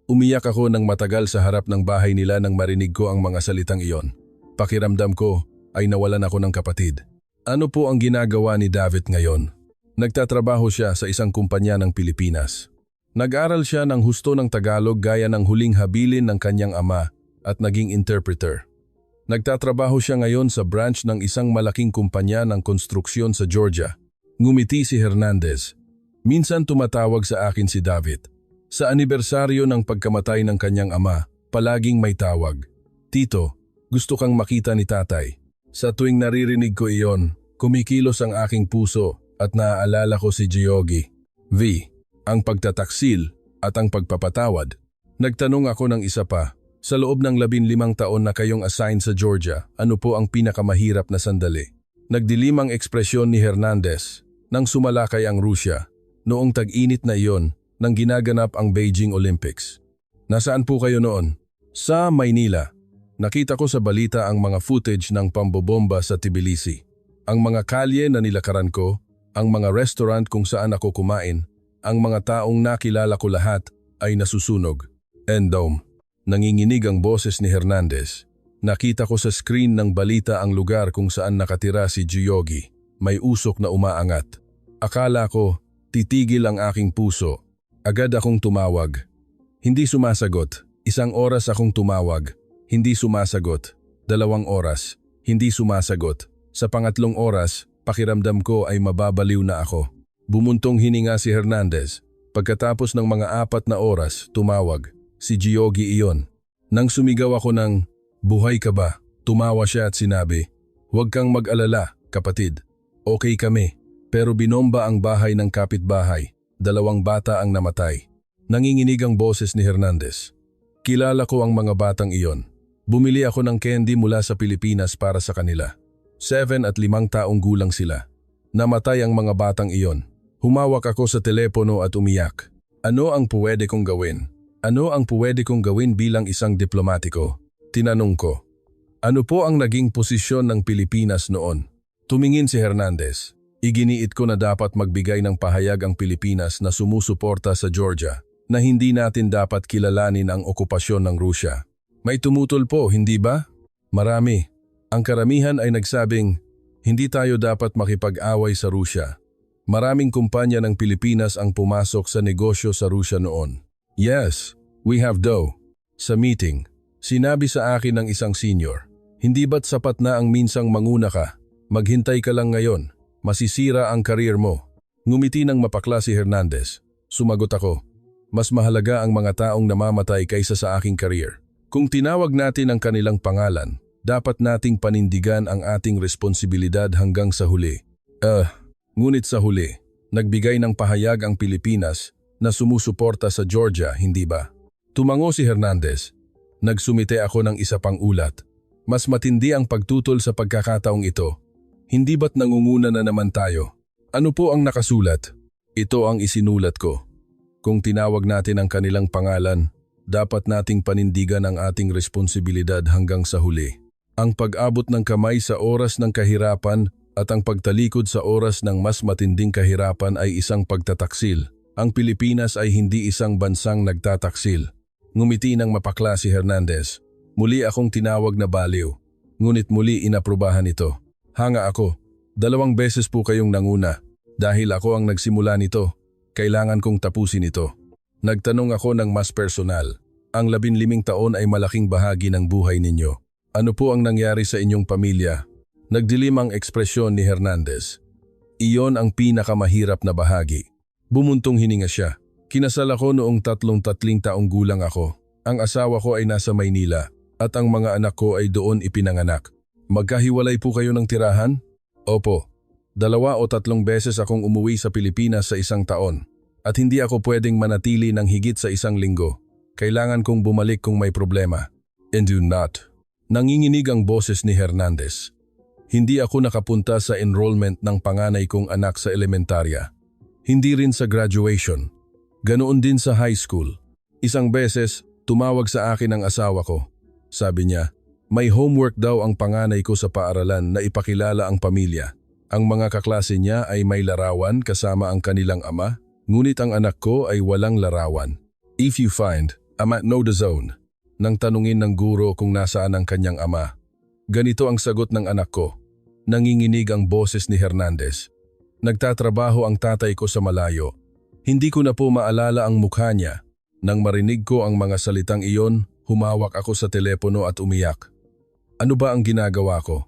Umiyak ako ng matagal sa harap ng bahay nila nang marinig ko ang mga salitang iyon. Pakiramdam ko ay nawalan ako ng kapatid. Ano po ang ginagawa ni David ngayon? Nagtatrabaho siya sa isang kumpanya ng Pilipinas. Nag-aral siya ng husto ng Tagalog gaya ng huling habilin ng kanyang ama at naging interpreter. Nagtatrabaho siya ngayon sa branch ng isang malaking kumpanya ng konstruksyon sa Georgia. Ngumiti si Hernandez. Minsan tumatawag sa akin si David. Sa anibersaryo ng pagkamatay ng kanyang ama, palaging may tawag. "Tito, gusto kang makita ni tatay." Sa tuwing naririnig ko iyon, kumikilos ang aking puso at naaalala ko si Giogi. Ang pagtataksil at ang pagpapatawad. Nagtanong ako ng isa pa, sa loob ng 15 taon na kayong assigned sa Georgia, ano po ang pinakamahirap na sandali? Nagdilim ang ekspresyon ni Hernandez nang sumalakay ang Rusya. Noong tag-init na iyon, nang ginaganap ang Beijing Olympics. Nasaan po kayo noon? Sa Maynila. Nakita ko sa balita ang mga footage ng pambobomba sa Tbilisi. Ang mga kalye na nilakaran ko, ang mga restaurant kung saan ako kumain, ang mga taong nakilala ko lahat ay nasusunog. Endom. Nanginginig ang boses ni Hernandez. Nakita ko sa screen ng balita ang lugar kung saan nakatira si Giogi. May usok na umaangat. Akala ko, titigil ang aking puso. Agad akong tumawag. Hindi sumasagot. 1 oras akong tumawag. Hindi sumasagot. 2 oras. Hindi sumasagot. Sa pangatlong oras, pakiramdam ko ay mababaliw na ako. Bumuntong hininga si Hernandez. Pagkatapos ng mga 4 na oras, tumawag. Si Giogi iyon. Nang sumigaw ako ng, "Buhay ka ba?" Tumawa siya at sinabi, "Huwag kang mag-alala, kapatid. Okay kami." Pero binomba ang bahay ng kapitbahay. 2 bata ang namatay. Nanginginig ang boses ni Hernandez. Kilala ko ang mga batang iyon. Bumili ako ng candy mula sa Pilipinas para sa kanila. 7 at 5 taong gulang sila. Namatay ang mga batang iyon. Humawak ako sa telepono at umiyak. Ano ang pwede kong gawin? Ano ang pwede kong gawin bilang isang diplomatiko? Tinanong ko. Ano po ang naging posisyon ng Pilipinas noon? Tumingin si Hernandez. Iginiit ko na dapat magbigay ng pahayag ang Pilipinas na sumusuporta sa Georgia, na hindi natin dapat kilalanin ang okupasyon ng Rusya. May tumutol po, hindi ba? Marami. Ang karamihan ay nagsabing, hindi tayo dapat makipag-away sa Rusya. Maraming kumpanya ng Pilipinas ang pumasok sa negosyo sa Rusya noon. Yes, we have though. Sa meeting, sinabi sa akin ng isang senior, hindi ba't sapat na ang minsang manguna ka? Maghintay ka lang ngayon. Masisira ang karir mo. Ngumiti ng mapakla si Hernandez. Sumagot ako, mas mahalaga ang mga taong namamatay kaysa sa aking karir. Kung tinawag natin ang kanilang pangalan, dapat nating panindigan ang ating responsibilidad hanggang sa huli. Ngunit sa huli, nagbigay ng pahayag ang Pilipinas na sumusuporta sa Georgia, hindi ba? Tumango si Hernandez. Nagsumite ako ng isa pang ulat. Mas matindi ang pagtutol sa pagkakataong ito. Hindi ba't nangunguna na naman tayo? Ano po ang nakasulat? Ito ang isinulat ko. Kung tinawag natin ang kanilang pangalan, dapat nating panindigan ang ating responsibilidad hanggang sa huli. Ang pag-abot ng kamay sa oras ng kahirapan at ang pagtalikod sa oras ng mas matinding kahirapan ay isang pagtataksil. Ang Pilipinas ay hindi isang bansang nagtataksil. Ngumiti ng mapakla si Hernandez. Muli akong tinawag na baliw. Ngunit muli inaprubahan ito. Hanga ako. 2 beses po kayong nanguna. Dahil ako ang nagsimula nito, kailangan kong tapusin ito. Nagtanong ako ng mas personal. Ang 15 taon ay malaking bahagi ng buhay ninyo. Ano po ang nangyari sa inyong pamilya? Nagdilim ang ekspresyon ni Hernandez. Iyon ang pinakamahirap na bahagi. Bumuntong hininga siya. Kinasal ako noong 33 taong gulang ako. Ang asawa ko ay nasa Maynila at ang mga anak ko ay doon ipinanganak. Magkahiwalay po kayo ng tirahan? Opo. 2 o 3 beses akong umuwi sa Pilipinas sa isang taon at hindi ako pwedeng manatili ng higit sa 1 linggo. Kailangan kong bumalik kung may problema. And do not. Nanginginig ang boses ni Hernandez. Hindi ako nakapunta sa enrollment ng panganay kong anak sa elementarya. Hindi rin sa graduation. Ganoon din sa high school. Isang beses, tumawag sa akin ang asawa ko. Sabi niya, may homework daw ang panganay ko sa paaralan na ipakilala ang pamilya. Ang mga kaklase niya ay may larawan kasama ang kanilang ama, ngunit ang anak ko ay walang larawan. If you find, I'm at no the zone. Nang tanungin ng guro kung nasaan ang kanyang ama. Ganito ang sagot ng anak ko. Nanginginig ang boses ni Hernandez. Nagtatrabaho ang tatay ko sa malayo. Hindi ko na po maalala ang mukha niya. Nang marinig ko ang mga salitang iyon, humawak ako sa telepono at umiyak. Ano ba ang ginagawa ko?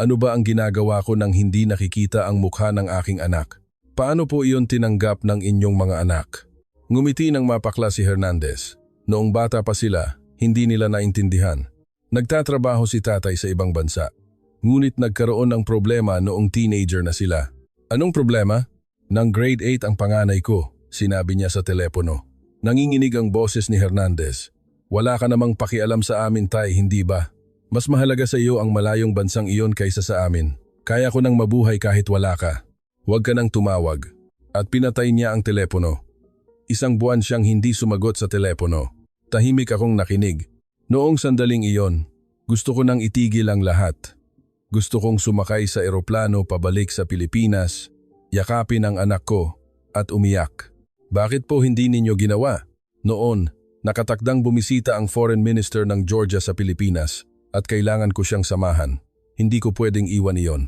Ano ba ang ginagawa ko nang hindi nakikita ang mukha ng aking anak? Paano po iyon tinanggap ng inyong mga anak? Ngumiti ng mapakla si Hernandez. Noong bata pa sila, hindi nila naintindihan. Nagtatrabaho si tatay sa ibang bansa. Ngunit nagkaroon ng problema noong teenager na sila. Anong problema? Nang grade 8 ang panganay ko, sinabi niya sa telepono. Nanginginig ang boses ni Hernandez. Wala ka namang pakialam sa amin, tay, hindi ba? Mas mahalaga sa iyo ang malayong bansang iyon kaysa sa amin. Kaya ko nang mabuhay kahit wala ka. Huwag ka nang tumawag. At pinatay niya ang telepono. 1 buwan siyang hindi sumagot sa telepono. Tahimik akong nakinig. Noong sandaling iyon, gusto ko nang itigil ang lahat. Gusto kong sumakay sa eroplano pabalik sa Pilipinas, yakapin ang anak ko, at umiyak. Bakit po hindi ninyo ginawa? Noon, nakatakdang bumisita ang foreign minister ng Georgia sa Pilipinas at kailangan ko siyang samahan. Hindi ko pwedeng iwan iyon.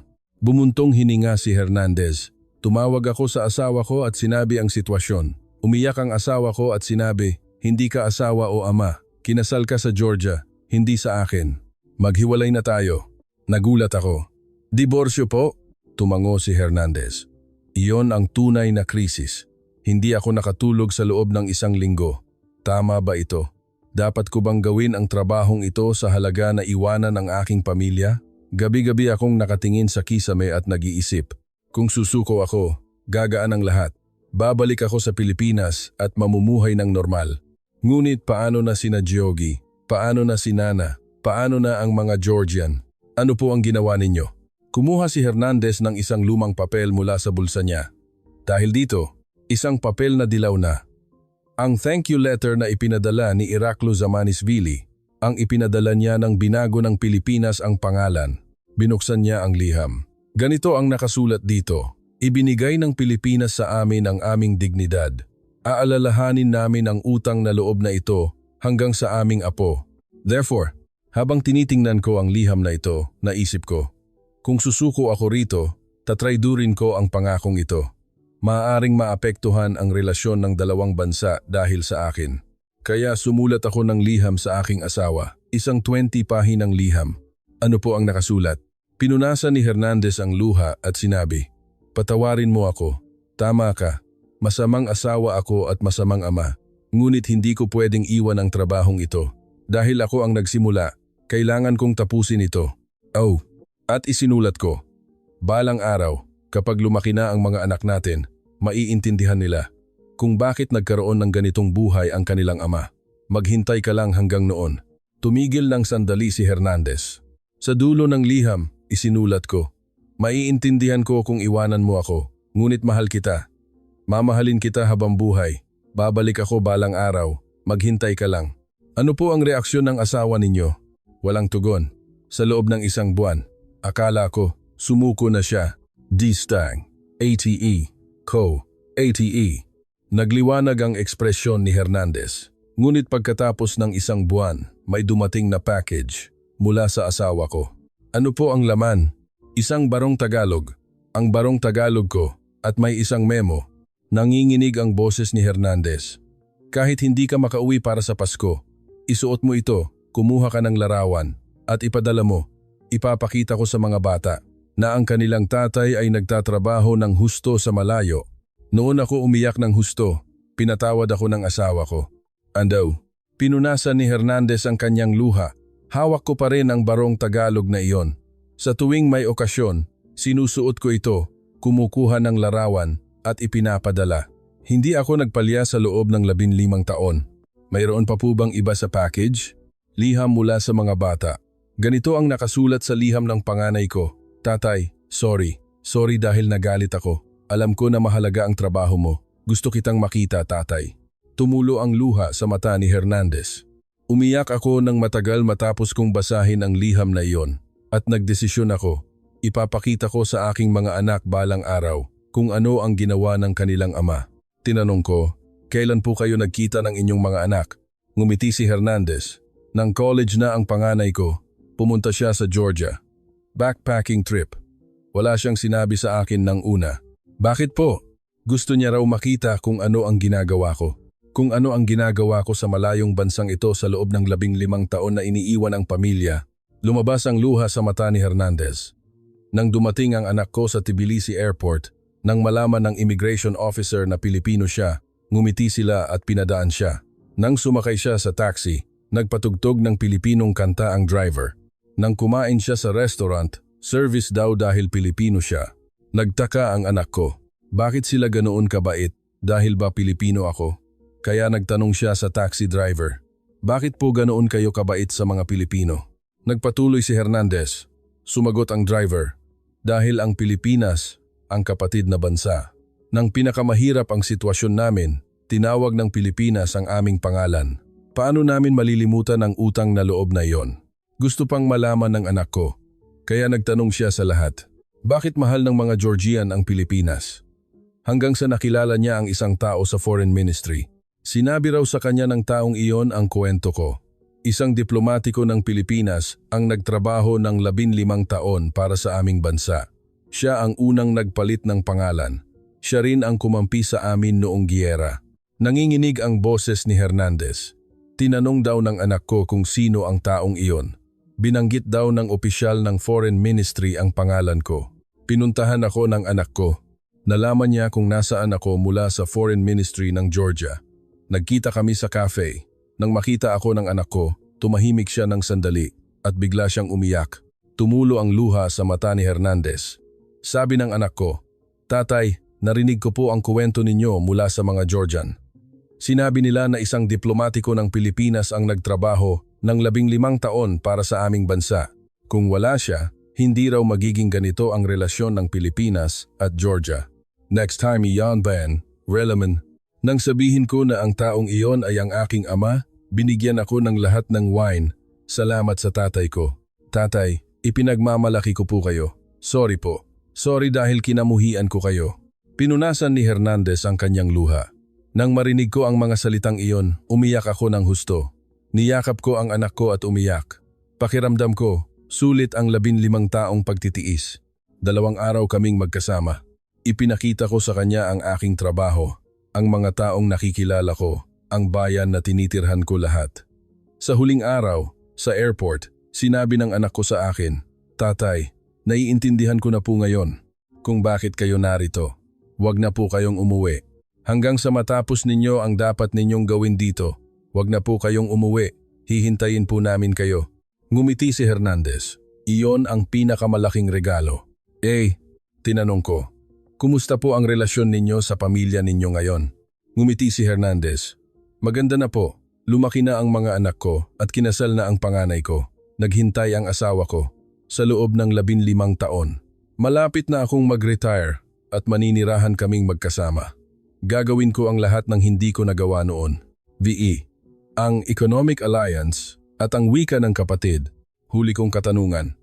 Bumuntong hininga si Hernandez. Tumawag ako sa asawa ko at sinabi ang sitwasyon. Umiyak ang asawa ko at sinabi, hindi ka asawa o ama. Kinasal ka sa Georgia, hindi sa akin. Maghiwalay na tayo. Nagulat ako. Diborsyo po? Tumango si Hernandez. Iyon ang tunay na krisis. Hindi ako nakatulog sa loob ng 1 linggo. Tama ba ito? Dapat ko bang gawin ang trabahong ito sa halaga na iwanan ang aking pamilya? Gabi-gabi akong nakatingin sa kisame at nag-iisip. Kung susuko ako, gagaan ang lahat. Babalik ako sa Pilipinas at mamumuhay ng normal. Ngunit paano na sina Giogi? Paano na si Nana? Paano na ang mga Georgian? Ano po ang ginawa ninyo? Kumuha si Hernandez ng isang lumang papel mula sa bulsa niya. Dahil dito, isang papel na dilaw na. Ang thank you letter na ipinadala ni Iraklo Zamanisvili, ang ipinadala niya ng binago ng Pilipinas ang pangalan. Binuksan niya ang liham. Ganito ang nakasulat dito. Ibinigay ng Pilipinas sa amin ang aming dignidad. Aalalahanin namin ang utang na loob na ito hanggang sa aming apo. Therefore, habang tinitingnan ko ang liham na ito, naisip ko, kung susuko ako rito, tatraydurin ko ang pangakong ito. Maaaring maapektuhan ang relasyon ng dalawang bansa dahil sa akin. Kaya sumulat ako ng liham sa aking asawa, isang 20 pahinang liham. Ano po ang nakasulat? Pinunasan ni Hernandez ang luha at sinabi, "Patawarin mo ako. Tama ka. Masamang asawa ako at masamang ama. Ngunit hindi ko pwedeng iwan ang trabahong ito. Dahil ako ang nagsimula, kailangan kong tapusin ito." Oh, at isinulat ko, balang araw, kapag lumaki na ang mga anak natin, maiintindihan nila kung bakit nagkaroon ng ganitong buhay ang kanilang ama. Maghintay ka lang hanggang noon. Tumigil ng sandali si Hernandez. Sa dulo ng liham, isinulat ko, "Maiintindihan ko kung iwanan mo ako, ngunit mahal kita. Mamahalin kita habang buhay. Babalik ako balang araw. Maghintay ka lang." Ano po ang reaksyon ng asawa ninyo? Walang tugon. Sa loob ng isang buwan, akala ko, sumuko na siya. D-Stang, ATE, Co, ATE. Nagliwanag ang ekspresyon ni Hernandez. Ngunit pagkatapos ng isang buwan, may dumating na package mula sa asawa ko. Ano po ang laman? Isang barong Tagalog. Ang barong Tagalog ko at may isang memo. Nanginginig ang boses ni Hernandez. "Kahit hindi ka makauwi para sa Pasko, isuot mo ito, kumuha ka ng larawan, at ipadala mo. Ipapakita ko sa mga bata na ang kanilang tatay ay nagtatrabaho ng husto sa malayo." Noon ako umiyak ng husto, pinatawad ako ng asawa ko. Andaw, pinunasan ni Hernandez ang kanyang luha. Hawak ko pa rin ang barong Tagalog na iyon. Sa tuwing may okasyon, sinusuot ko ito, kumukuha ng larawan at ipinapadala. Hindi ako nagpalya sa loob ng 15 taon. Mayroon pa po bang iba sa package? Liham mula sa mga bata. Ganito ang nakasulat sa liham ng panganay ko. "Tatay, sorry. Sorry dahil nagalit ako. Alam ko na mahalaga ang trabaho mo. Gusto kitang makita, tatay." Tumulo ang luha sa mata ni Hernandez. Umiyak ako ng matagal matapos kong basahin ang liham na iyon. At nagdesisyon ako, ipapakita ko sa aking mga anak balang araw kung ano ang ginawa ng kanilang ama. Tinanong ko, "Kailan po kayo nagkita ng inyong mga anak?" Ngumiti si Hernandez. Nang college na ang panganay ko, pumunta siya sa Georgia. Backpacking trip. Wala siyang sinabi sa akin ng una. Bakit po? Gusto niya raw makita kung ano ang ginagawa ko. Kung ano ang ginagawa ko sa malayong bansang ito sa loob ng 15 taon na iniiwan ang pamilya. Lumabas ang luha sa mata ni Hernandez. Nang dumating ang anak ko sa Tbilisi Airport, nang malaman ng immigration officer na Pilipino siya, ngumiti sila at pinadaan siya. Nang sumakay siya sa taxi, nagpatugtog ng Pilipinong kanta ang driver. Nang kumain siya sa restaurant, service daw dahil Pilipino siya. Nagtaka ang anak ko, bakit sila ganoon kabait? Dahil ba Pilipino ako? Kaya nagtanong siya sa taxi driver, bakit po ganoon kayo kabait sa mga Pilipino? Nagpatuloy si Hernandez. Sumagot ang driver, dahil ang Pilipinas, ang kapatid na bansa. Nang pinakamahirap ang sitwasyon namin, tinawag ng Pilipinas ang aming pangalan. Paano namin malilimutan ang utang na loob na iyon? Gusto pang malaman ng anak ko, kaya nagtanong siya sa lahat. Bakit mahal ng mga Georgian ang Pilipinas? Hanggang sa nakilala niya ang isang tao sa Foreign Ministry. Sinabi raw sa kanya ng taong iyon ang kwento ko. Isang diplomatiko ng Pilipinas ang nagtrabaho ng 15 taon para sa aming bansa. Siya ang unang nagpalit ng pangalan. Siya rin ang kumampi sa amin noong giyera. Nanginginig ang boses ni Hernandez. Tinanong daw ng anak ko kung sino ang taong iyon. Binanggit daw ng opisyal ng Foreign Ministry ang pangalan ko. Pinuntahan ako ng anak ko. Nalaman niya kung nasaan ako mula sa Foreign Ministry ng Georgia. Nagkita kami sa cafe. Nang makita ako ng anak ko, tumahimik siya ng sandali at bigla siyang umiyak. Tumulo ang luha sa mata ni Hernandez. Sabi ng anak ko, "Tatay, narinig ko po ang kwento ninyo mula sa mga Georgian. Sinabi nila na isang diplomatiko ng Pilipinas ang nagtrabaho ng 15 taon para sa aming bansa. Kung wala siya, hindi raw magiging ganito ang relasyon ng Pilipinas at Georgia. Next time iyan Ben, Relaman, Nang sabihin ko na ang taong iyon ay ang aking ama, binigyan ako ng lahat ng wine. Salamat sa tatay ko. Tatay, ipinagmamalaki ko po kayo. Sorry po. Sorry dahil kinamuhian ko kayo. Pinunasan ni Hernandez ang kanyang luha. Nang marinig ko ang mga salitang iyon, umiyak ako ng husto. Niyakap ko ang anak ko at umiyak. Pakiramdam ko, sulit ang 15 taong pagtitiis. 2 araw kaming magkasama. Ipinakita ko sa kanya ang aking trabaho, ang mga taong nakikilala ko, ang bayan na tinitirhan ko lahat. Sa huling araw, sa airport, sinabi ng anak ko sa akin, "Tatay, naiintindihan ko na po ngayon kung bakit kayo narito. Huwag na po kayong umuwi. Hanggang sa matapos ninyo ang dapat ninyong gawin dito, huwag na po kayong umuwi. Hihintayin po namin kayo." Ngumiti si Hernandez. Iyon ang pinakamalaking regalo. Tinanong ko, "Kumusta po ang relasyon ninyo sa pamilya ninyo ngayon?" Ngumiti si Hernandez. "Maganda na po. Lumaki na ang mga anak ko at kinasal na ang panganay ko. Naghintay ang asawa ko sa loob ng 15 taon. Malapit na akong mag-retire at maninirahan kaming magkasama. Gagawin ko ang lahat ng hindi ko nagawa noon." VE. Ang Economic Alliance at ang wika ng kapatid. Huli kong katanungan.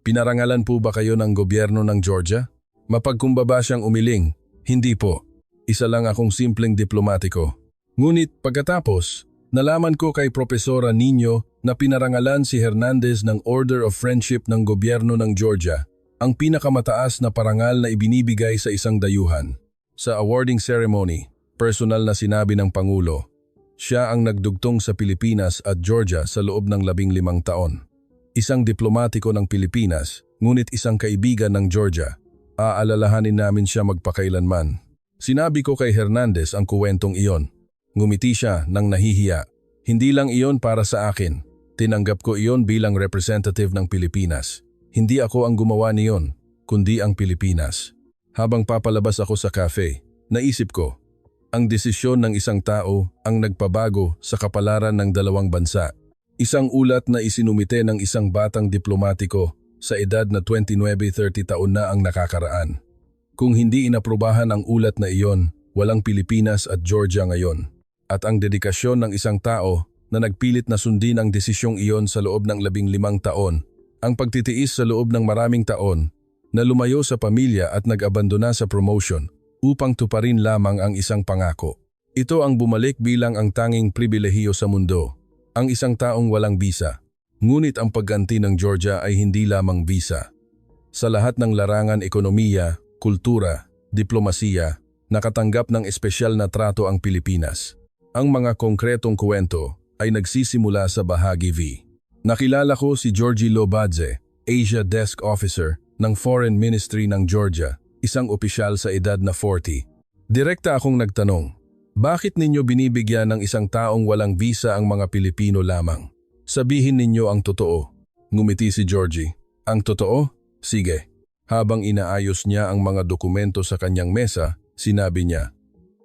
Pinarangalan po ba kayo ng gobyerno ng Georgia? Mapagkumbaba siyang umiling. Hindi po. Isa lang akong simpleng diplomatiko. Ngunit pagkatapos, nalaman ko kay Propesora Nino na pinarangalan si Hernandez ng Order of Friendship ng gobyerno ng Georgia, ang pinakamataas na parangal na ibinibigay sa isang dayuhan. Sa awarding ceremony, personal na sinabi ng Pangulo, siya ang nagdugtong sa Pilipinas at Georgia sa loob ng 15 taon. Isang diplomatiko ng Pilipinas, ngunit isang kaibigan ng Georgia. Aalalahanin namin siya magpakailanman. Sinabi ko kay Hernandez ang kuwentong iyon. Ngumiti siya nang nahihiya. Hindi lang iyon para sa akin. Tinanggap ko iyon bilang representative ng Pilipinas. Hindi ako ang gumawa niyon, kundi ang Pilipinas. Habang papalabas ako sa cafe, naisip ko, ang desisyon ng isang tao ang nagpabago sa kapalaran ng 2 bansa. Isang ulat na isinumite ng isang batang diplomatiko sa edad na 29-30 taon na ang nakakaraan. Kung hindi inaprubahan ang ulat na iyon, walang Pilipinas at Georgia ngayon. At ang dedikasyon ng isang tao na nagpilit na sundin ang desisyong iyon sa loob ng 15 taon, ang pagtitiis sa loob ng maraming taon, na lumayo sa pamilya at nag-abandona sa promotion upang tuparin lamang ang isang pangako. Ito ang bumalik bilang ang tanging pribilehiyo sa mundo. Ang isang taong walang bisa. Ngunit ang pagganti ng Georgia ay hindi lamang visa. Sa lahat ng larangan ekonomiya, kultura, diplomasiya, nakatanggap ng espesyal na trato ang Pilipinas. Ang mga konkretong kwento ay nagsisimula sa bahagi V. Nakilala ko si Georgie Lobadze, Asia Desk Officer ng Foreign Ministry ng Georgia, isang opisyal sa edad na 40. Direkta akong nagtanong, bakit ninyo binibigyan ng isang taong walang visa ang mga Pilipino lamang? Sabihin ninyo ang totoo. Ngumiti si Georgie. Ang totoo? Sige. Habang inaayos niya ang mga dokumento sa kanyang mesa, sinabi niya,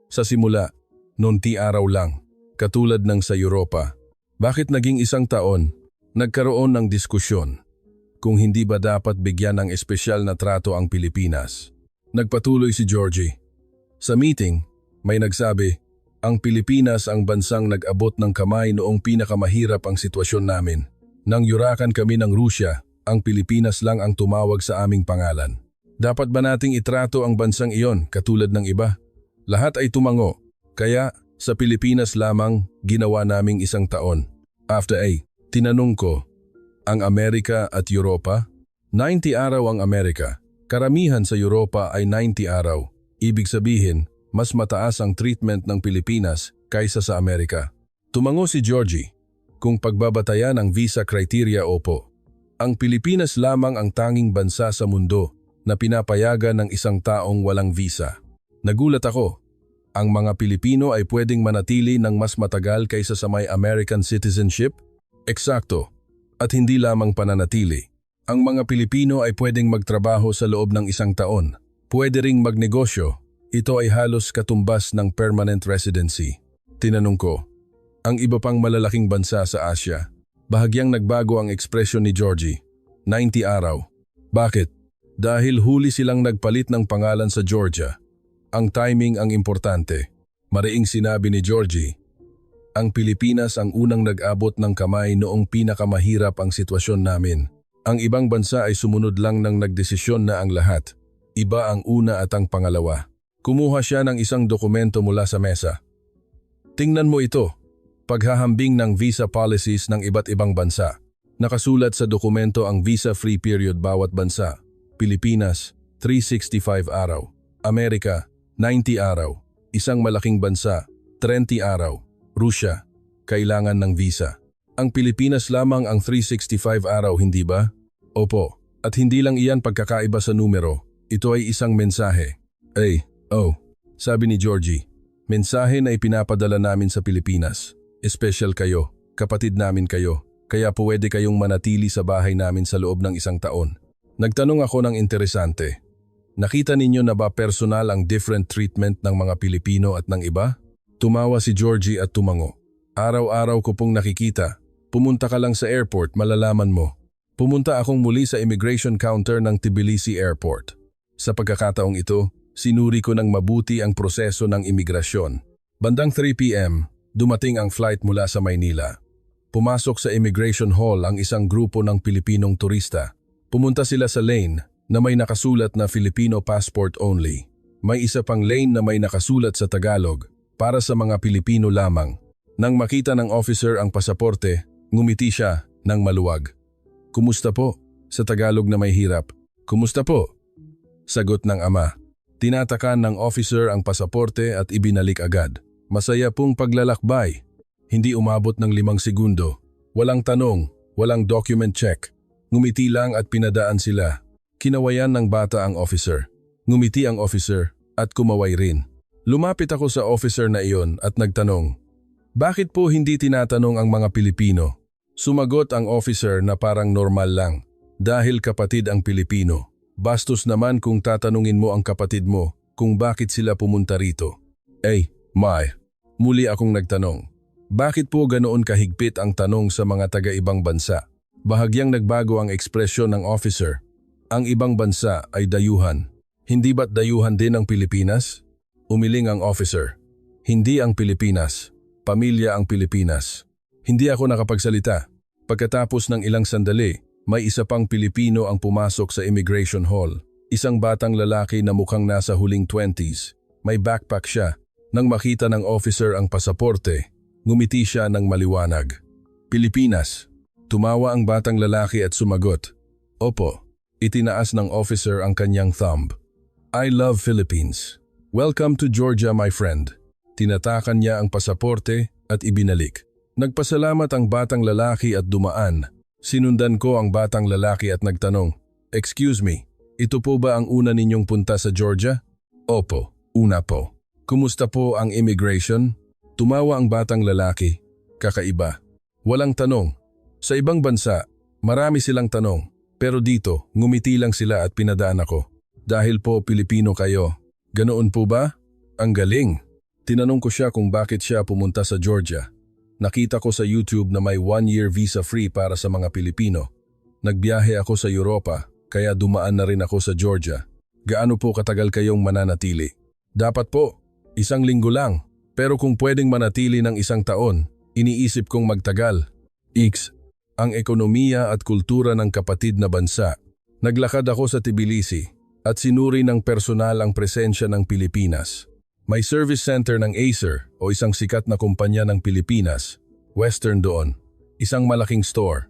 sa simula, nunti araw lang, katulad ng sa Europa. Bakit naging 1 taon? Nagkaroon ng diskusyon. Kung hindi ba dapat bigyan ng espesyal na trato ang Pilipinas? Nagpatuloy si Georgie. Sa meeting, may nagsabi, ang Pilipinas ang bansang nag-abot ng kamay noong pinakamahirap ang sitwasyon namin. Nang yurakan kami ng Rusya, ang Pilipinas lang ang tumawag sa aming pangalan. Dapat ba nating itrato ang bansang iyon katulad ng iba? Lahat ay tumango, kaya sa Pilipinas lamang ginawa naming 1 taon. After tinanong ko, ang Amerika at Europa? 90 araw ang Amerika. Karamihan sa Europa ay 90 araw. Ibig sabihin, mas mataas ang treatment ng Pilipinas kaysa sa Amerika. Tumango si Georgie. Kung pagbabatayan ang visa criteria, opo. Ang Pilipinas lamang ang tanging bansa sa mundo na pinapayagan ng 1 taong walang visa. Nagulat ako. Ang mga Pilipino ay pwedeng manatili ng mas matagal kaysa sa may American citizenship? Eksakto. At hindi lamang pananatili. Ang mga Pilipino ay pwedeng magtrabaho sa loob ng 1 taon. Pwede ring magnegosyo. Ito ay halos katumbas ng permanent residency. Tinanong ko, ang iba pang malalaking bansa sa Asia, bahagyang nagbago ang ekspresyon ni Georgie. 90 araw. Bakit? Dahil huli silang nagpalit ng pangalan sa Georgia. Ang timing ang importante. Mariing sinabi ni Georgie, ang Pilipinas ang unang nag-abot ng kamay noong pinakamahirap ang sitwasyon namin. Ang ibang bansa ay sumunod lang ng nagdesisyon na ang lahat. Iba ang una at ang pangalawa. Kumuha siya ng isang dokumento mula sa mesa. Tingnan mo ito. Paghahambing ng visa policies ng iba't ibang bansa. Nakasulat sa dokumento ang visa-free period bawat bansa. Pilipinas, 365 araw. Amerika, 90 araw. Isang malaking bansa, 30 araw. Rusya, kailangan ng visa. Ang Pilipinas lamang ang 365 araw, hindi ba? Opo, at hindi lang iyan pagkakaiba sa numero. Ito ay isang mensahe. Sabi ni Georgie, mensahe na ipinapadala namin sa Pilipinas. Espesyal kayo, kapatid namin kayo. Kaya pwede kayong manatili sa bahay namin sa loob ng 1 taon. Nagtanong ako ng interesante. Nakita ninyo na ba personal ang different treatment ng mga Pilipino at ng iba? Tumawa si Georgie at tumango. Araw-araw ko pong nakikita. Pumunta ka lang sa airport, malalaman mo. Pumunta akong muli sa immigration counter ng Tbilisi Airport. Sa pagkakataong ito, sinuri ko ng mabuti ang proseso ng imigrasyon. Bandang 3 p.m., dumating ang flight mula sa Maynila. Pumasok sa immigration hall ang isang grupo ng Pilipinong turista. Pumunta sila sa lane na may nakasulat na Filipino passport only. May isa pang lane na may nakasulat sa Tagalog para sa mga Pilipino lamang. Nang makita ng officer ang pasaporte, ngumiti siya ng maluwag. Kumusta po? Sa Tagalog na may hirap. Kumusta po? Sagot ng ama. Tinatakan ng officer ang pasaporte at ibinalik agad. Masaya pong paglalakbay. Hindi umabot ng 5 segundo. Walang tanong, walang document check. Ngumiti lang at pinadaan sila. Kinawayan ng bata ang officer. Ngumiti ang officer at kumaway rin. Lumapit ako sa officer na iyon at nagtanong, bakit po hindi tinatanong ang mga Pilipino? Sumagot ang officer na parang normal lang. Dahil kapatid ang Pilipino. Bastos naman kung tatanungin mo ang kapatid mo kung bakit sila pumunta rito. Muli akong nagtanong. Bakit po ganoon kahigpit ang tanong sa mga taga-ibang bansa? Bahagyang nagbago ang ekspresyon ng officer. Ang ibang bansa ay dayuhan. Hindi ba't dayuhan din ang Pilipinas? Umiling ang officer. Hindi ang Pilipinas. Pamilya ang Pilipinas. Hindi ako nakapagsalita. Pagkatapos ng ilang sandali, may isa pang Pilipino ang pumasok sa immigration hall. Isang batang lalaki na mukhang nasa huling 20s. May backpack siya. Nang makita ng officer ang pasaporte, ngumiti siya ng maliwanag. Pilipinas. Tumawa ang batang lalaki at sumagot. Opo. Itinaas ng officer ang kanyang thumb. I love Philippines. Welcome to Georgia, my friend. Tinatakan niya ang pasaporte at ibinalik. Nagpasalamat ang batang lalaki at dumaan. Sinundan ko ang batang lalaki at nagtanong, excuse me, ito po ba ang una ninyong punta sa Georgia? Opo, una po. Kumusta po ang immigration? Tumawa ang batang lalaki. Kakaiba. Walang tanong. Sa ibang bansa, marami silang tanong. Pero dito, ngumiti lang sila at pinadaan ako. Dahil po Pilipino kayo. Ganoon po ba? Ang galing. Tinanong ko siya kung bakit siya pumunta sa Georgia. Nakita ko sa YouTube na may 1-year visa free para sa mga Pilipino. Nagbiyahe ako sa Europa, kaya dumaan na rin ako sa Georgia. Gaano po katagal kayong mananatili? Dapat po, 1 linggo lang. Pero kung pwedeng manatili ng 1 taon, iniisip kong magtagal. Ang ekonomiya at kultura ng kapatid na bansa. Naglakad ako sa Tbilisi at sinuri ng personal ang presensya ng Pilipinas. May service center ng Acer o isang sikat na kumpanya ng Pilipinas, Western doon. Isang malaking store.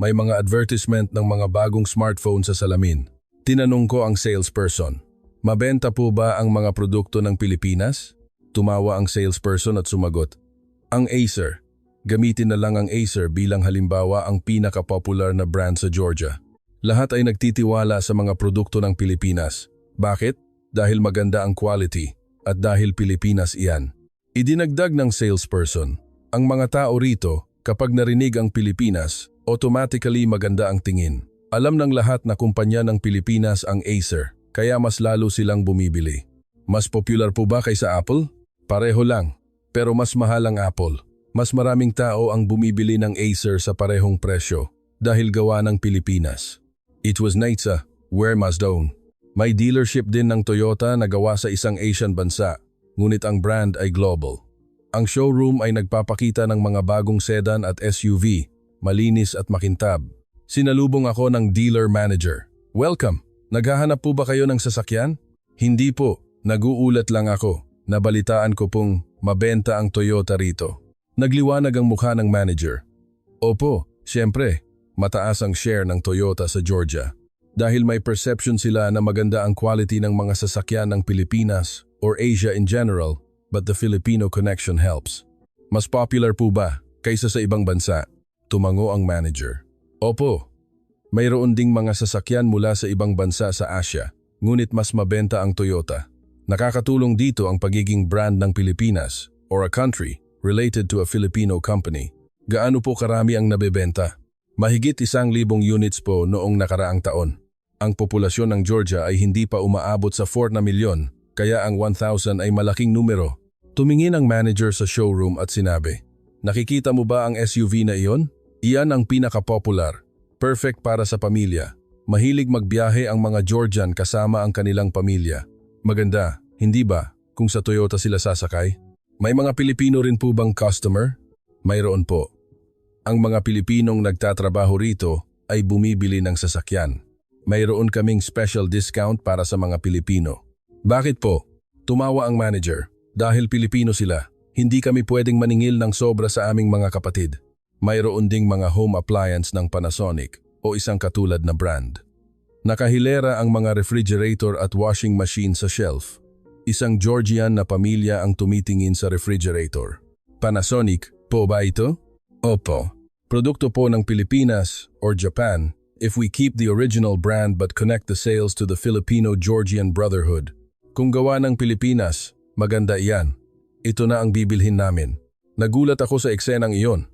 May mga advertisement ng mga bagong smartphone sa salamin. Tinanong ko ang salesperson, mabenta po ba ang mga produkto ng Pilipinas? Tumawa ang salesperson at sumagot, ang Acer. Gamitin na lang ang Acer bilang halimbawa ang pinaka-popular na brand sa Georgia. Lahat ay nagtitiwala sa mga produkto ng Pilipinas. Bakit? Dahil maganda ang quality at dahil Pilipinas iyan. Idinagdag ng salesperson, ang mga tao rito kapag narinig ang Pilipinas, automatically maganda ang tingin. Alam ng lahat na kumpanya ng Pilipinas ang Acer, kaya mas lalo silang bumibili. Mas popular po ba kaysa Apple? Pareho lang, pero mas mahal ang Apple. Mas maraming tao ang bumibili ng Acer sa parehong presyo dahil gawa ng Pilipinas. It was Neitsa, where Mazdown. May dealership din ng Toyota na gawa sa isang Asian bansa. ngunit ang brand ay global. Ang showroom ay nagpapakita ng mga bagong sedan at SUV, malinis at makintab. Sinalubong ako ng dealer manager. Welcome! Naghahanap po ba kayo ng sasakyan? Hindi po, naguulat lang ako. Nabalitaan ko pong mabenta ang Toyota rito. Nagliwanag ang mukha ng manager. Opo, siyempre, mataas ang share ng Toyota sa Georgia. Dahil may perception sila na maganda ang quality ng mga sasakyan ng Pilipinas or Asia in general, but the Filipino connection helps. Mas popular po ba kaysa sa ibang bansa? Tumango ang manager. Opo, mayroon ding mga sasakyan mula sa ibang bansa sa Asia, ngunit mas mabenta ang Toyota. Nakakatulong dito ang pagiging brand ng Pilipinas or a country related to a Filipino company. Gaano po karami ang nabebenta? Mahigit 1,000 units po noong nakaraang taon. Ang populasyon ng Georgia ay hindi pa umaabot sa 4 na milyon, kaya ang 1,000 ay malaking numero. Tumingin ang manager sa showroom at sinabi, "Nakikita mo ba ang SUV na iyon? Iyan ang pinaka-popular. Perfect para sa pamilya. Mahilig magbiyahe ang mga Georgian kasama ang kanilang pamilya. Maganda, hindi ba, kung sa Toyota sila sasakay? May mga Pilipino rin po bang customer?" Mayroon po. Ang mga Pilipinong nagtatrabaho rito ay bumibili ng sasakyan. Mayroon kaming special discount para sa mga Pilipino. Bakit po? Tumawa ang manager. Dahil Pilipino sila, hindi kami pwedeng maningil ng sobra sa aming mga kapatid. Mayroon ding mga home appliance ng Panasonic o isang katulad na brand. Nakahilera ang mga refrigerator at washing machine sa shelf. Isang Georgian na pamilya ang tumitingin sa refrigerator. Panasonic po ba ito? Opo. Produkto po ng Pilipinas or Japan if we keep the original brand but connect the sales to the Filipino-Georgian Brotherhood. Kung gawa ng Pilipinas, maganda iyan. Ito na ang bibilhin namin. Nagulat ako sa eksenang iyon.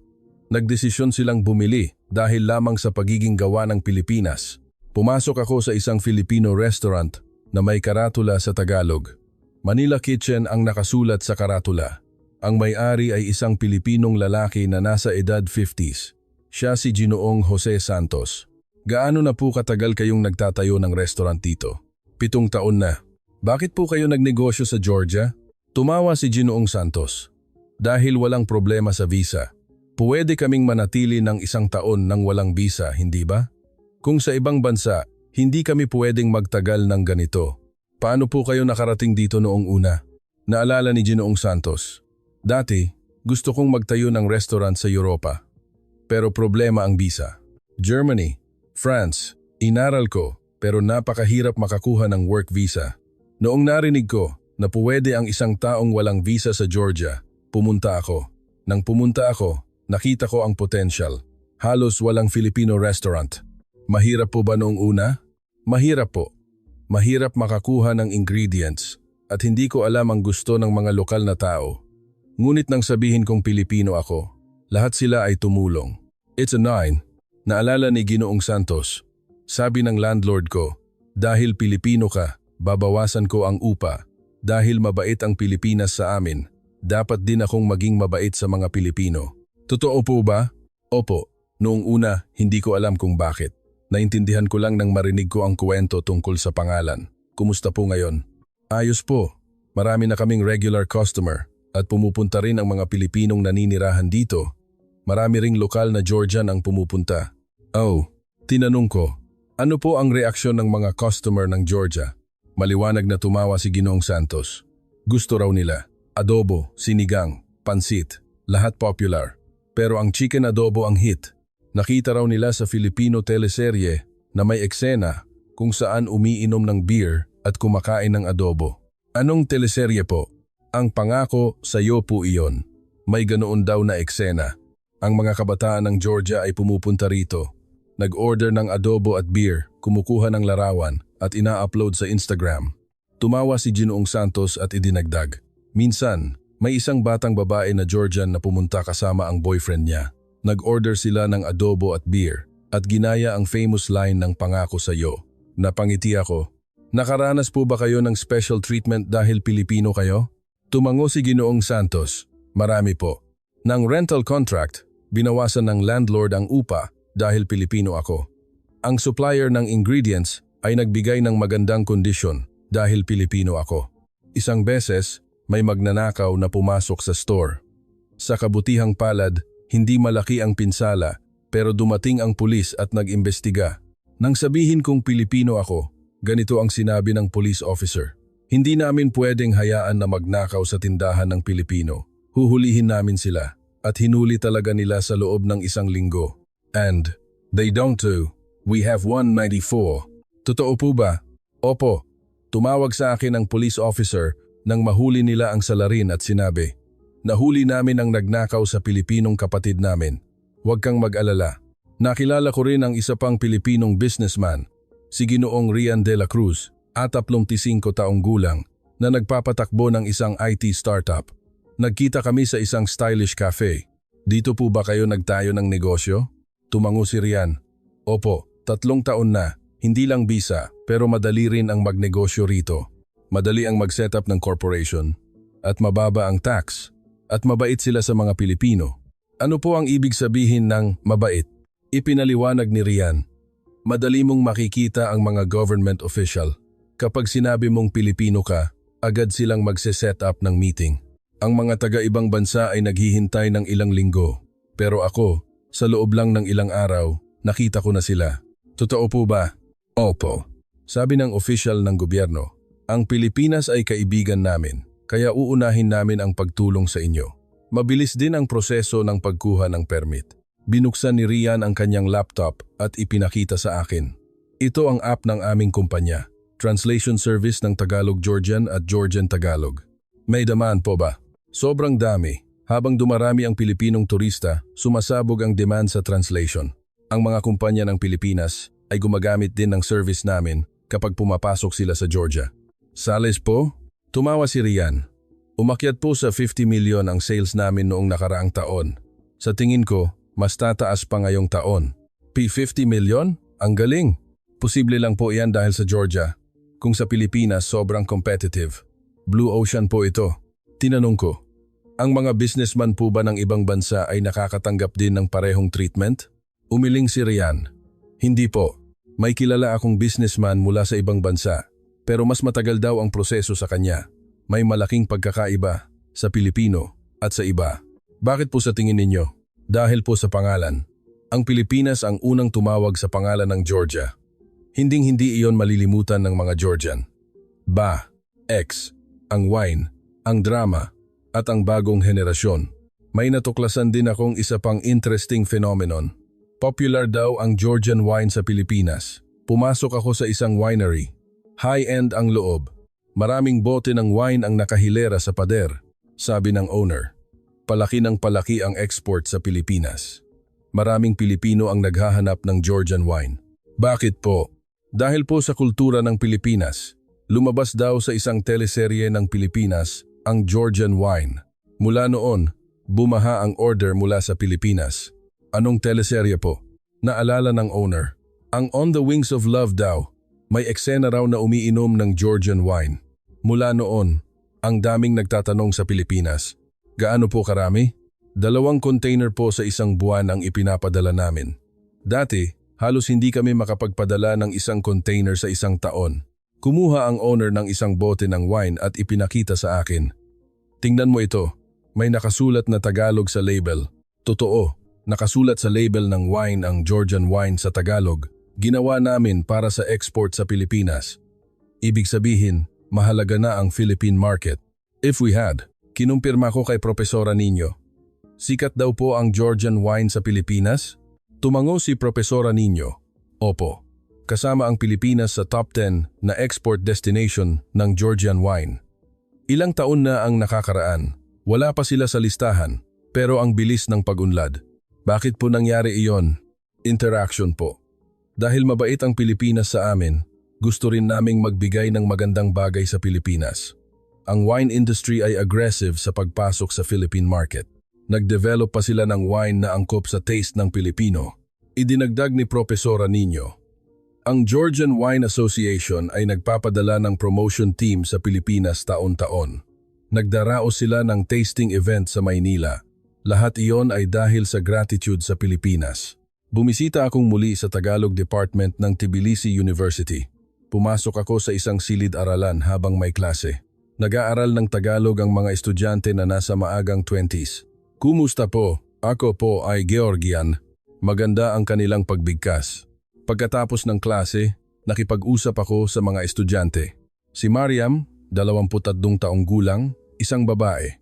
Nagdesisyon silang bumili dahil lamang sa pagiging gawa ng Pilipinas. Pumasok ako sa isang Filipino restaurant na may karatula sa Tagalog. Manila Kitchen ang nakasulat sa karatula. Ang may-ari ay isang Pilipinong lalaki na nasa edad 50s. Siya si Ginoong Jose Santos. Gaano na po katagal kayong nagtatayo ng restaurant dito? 7 taon na. Bakit po kayo nagnegosyo sa Georgia? Tumawa si Ginoong Santos. Dahil walang problema sa visa. Pwede kaming manatili ng 1 taon nang walang visa, hindi ba? Kung sa ibang bansa, hindi kami pwedeng magtagal ng ganito. Paano po kayo nakarating dito noong una? Naalala ni Ginoong Santos. Dati, gusto kong magtayo ng restaurant sa Europa. Pero problema ang visa. Germany, France, inaral ko pero napakahirap makakuha ng work visa. Noong narinig ko na pwede ang 1 taong walang visa sa Georgia, pumunta ako. Nang pumunta ako, nakita ko ang potential. Halos walang Filipino restaurant. Mahirap po ba noong una? Mahirap po. Mahirap makakuha ng ingredients at hindi ko alam ang gusto ng mga lokal na tao. Ngunit nang sabihin kong Pilipino ako, lahat sila ay tumulong. It's a 9. Naalala ni Ginoong Santos. Sabi ng landlord ko, dahil Pilipino ka, babawasan ko ang upa. Dahil mabait ang Pilipinas sa amin, dapat din akong maging mabait sa mga Pilipino. Totoo po ba? Opo. Noong una, hindi ko alam kung bakit. Naintindihan ko lang nang marinig ko ang kwento tungkol sa pangalan. Kumusta po ngayon? Ayos po. Marami na kaming regular customer at pumupunta rin ang mga Pilipinong naninirahan dito. Marami ring lokal na Georgian ang pumupunta. Oh, tinanong ko, ano po ang reaksyon ng mga customer ng Georgia? Maliwanag na tumawa si Ginoong Santos. Gusto raw nila. Adobo, sinigang, pansit, lahat popular. Pero ang chicken adobo ang hit. Nakita raw nila sa Filipino teleserye na may eksena kung saan umiinom ng beer at kumakain ng adobo. Anong teleserye po? Ang Pangako Sa'yo po iyon. May ganoon daw na eksena. Ang mga kabataan ng Georgia ay pumupunta rito. Nag-order ng adobo at beer, kumukuha ng larawan at ina-upload sa Instagram. Tumawa si Ginoong Santos at idinagdag. Minsan, may isang batang babae na Georgian na pumunta kasama ang boyfriend niya. Nag-order sila ng adobo at beer at ginaya ang famous line ng Pangako Sa'yo. Napangiti ako. Nakaranas po ba kayo ng special treatment dahil Pilipino kayo? Tumango si Ginoong Santos. Marami po. Nang rental contract, binawasan ng landlord ang upa dahil Pilipino ako. Ang supplier ng ingredients ay nagbigay ng magandang kondisyon dahil Pilipino ako. Isang beses, may magnanakaw na pumasok sa store. Sa kabutihang palad, hindi malaki ang pinsala pero dumating ang pulis at nag-imbestiga. Nang sabihin kong Pilipino ako, ganito ang sinabi ng police officer. Hindi namin pwedeng hayaan na magnakaw sa tindahan ng Pilipino. Huhulihin namin sila at hinuli talaga nila sa loob ng 1 linggo. And they don't do. We have 194. Totoo po ba? Opo. Tumawag sa akin ang police officer nang mahuli nila ang salarin at sinabi, "Nahuli namin ang nagnakaw sa Pilipinong kapatid namin. Huwag kang mag-alala." Nakilala ko rin ang isa pang Pilipinong businessman, si Ginoong Rian de la Cruz, 35 taong gulang, na nagpapatakbo ng isang IT startup. Nagkita kami sa isang stylish cafe. "Dito po ba kayo nagtayo ng negosyo?" Tumango si Rian. "Opo, 3 taon na. Hindi lang bisa, pero madali rin ang magnegosyo rito. Madali ang mag-setup ng corporation. At mababa ang tax. At mabait sila sa mga Pilipino." Ano po ang ibig sabihin ng mabait? Ipinaliwanag ni Rian. Madali mong makikita ang mga government official. Kapag sinabi mong Pilipino ka, agad silang magse-set up ng meeting. Ang mga taga-ibang bansa ay naghihintay ng ilang linggo. Pero ako, sa loob lang ng ilang araw, nakita ko na sila. Totoo po ba? Opo. Sabi ng official ng gobyerno, ang Pilipinas ay kaibigan namin, kaya uunahin namin ang pagtulong sa inyo. Mabilis din ang proseso ng pagkuha ng permit. Binuksan ni Rian ang kanyang laptop at ipinakita sa akin. Ito ang app ng aming kumpanya, translation service ng Tagalog-Georgian at Georgian-Tagalog. May demand po ba? Sobrang dami. Habang dumarami ang Pilipinong turista, sumasabog ang demand sa translation. Ang mga kumpanya ng Pilipinas ay gumagamit din ng service namin kapag pumapasok sila sa Georgia. Sales po? Tumawa si Rian. Umakyat po sa 50 million ang sales namin noong nakaraang taon. Sa tingin ko, mas tataas pa ngayong taon. P50 million? Ang galing. Posible lang po iyan dahil sa Georgia. Kung sa Pilipinas sobrang competitive. Blue Ocean po ito. Tinanong ko, ang mga businessman po ba ng ibang bansa ay nakakatanggap din ng parehong treatment? Umiling si Rian. Hindi po. May kilala akong businessman mula sa ibang bansa, pero mas matagal daw ang proseso sa kanya. May malaking pagkakaiba sa Pilipino at sa iba. Bakit po sa tingin ninyo? Dahil po sa pangalan. Ang Pilipinas ang unang tumawag sa pangalan ng Georgia. Hinding-hindi iyon malilimutan ng mga Georgian. Ba, X, ang wine, ang drama, at ang bagong henerasyon. May natuklasan din akong isa pang interesting phenomenon. Popular daw ang Georgian wine sa Pilipinas. Pumasok ako sa isang winery. High-end ang loob. Maraming bote ng wine ang nakahilera sa pader, sabi ng owner. Palaki ng palaki ang export sa Pilipinas. Maraming Pilipino ang naghahanap ng Georgian wine. Bakit po? Dahil po sa kultura ng Pilipinas. Lumabas daw sa isang teleserye ng Pilipinas ang Georgian wine. Mula noon, bumaha ang order mula sa Pilipinas. Anong teleserye po? Naalala ng owner. Ang On the Wings of Love daw. May eksena raw na umiinom ng Georgian wine. Mula noon, ang daming nagtatanong sa Pilipinas. Gaano po karami? 2 container po sa isang buwan ang ipinapadala namin. Dati, halos hindi kami makapagpadala ng 1 container sa isang taon. Kumuha ang owner ng isang bote ng wine at ipinakita sa akin. Tingnan mo ito, may nakasulat na Tagalog sa label. Totoo, nakasulat sa label ng wine ang Georgian wine sa Tagalog. Ginawa namin para sa export sa Pilipinas. Ibig sabihin, mahalaga na ang Philippine market. If we had, kinumpirma ko kay Profesora Nino. Sikat daw po ang Georgian wine sa Pilipinas? Tumango si Profesora Nino. Opo. Kasama ang Pilipinas sa top 10 na export destination ng Georgian wine. Ilang taon na ang nakakaraan. Wala pa sila sa listahan, pero ang bilis ng pag-unlad. Bakit po nangyari iyon? Interaction po. Dahil mabait ang Pilipinas sa amin, gusto rin naming magbigay ng magandang bagay sa Pilipinas. Ang wine industry ay aggressive sa pagpasok sa Philippine market. Nag-develop pa sila ng wine na angkop sa taste ng Pilipino. Idinagdag ni Profesora Nino. Ang Georgian Wine Association ay nagpapadala ng promotion team sa Pilipinas taon-taon. Nagdaraos sila ng tasting event sa Maynila. Lahat iyon ay dahil sa gratitude sa Pilipinas. Bumisita akong muli sa Tagalog Department ng Tbilisi University. Pumasok ako sa isang silid-aralan habang may klase. Nag-aaral ng Tagalog ang mga estudyante na nasa maagang 20s. Kumusta po? Ako po ay Georgian. Maganda ang kanilang pagbigkas. Pagkatapos ng klase, nakipag-usap ako sa mga estudyante. Si Mariam, 23 taong gulang, isang babae.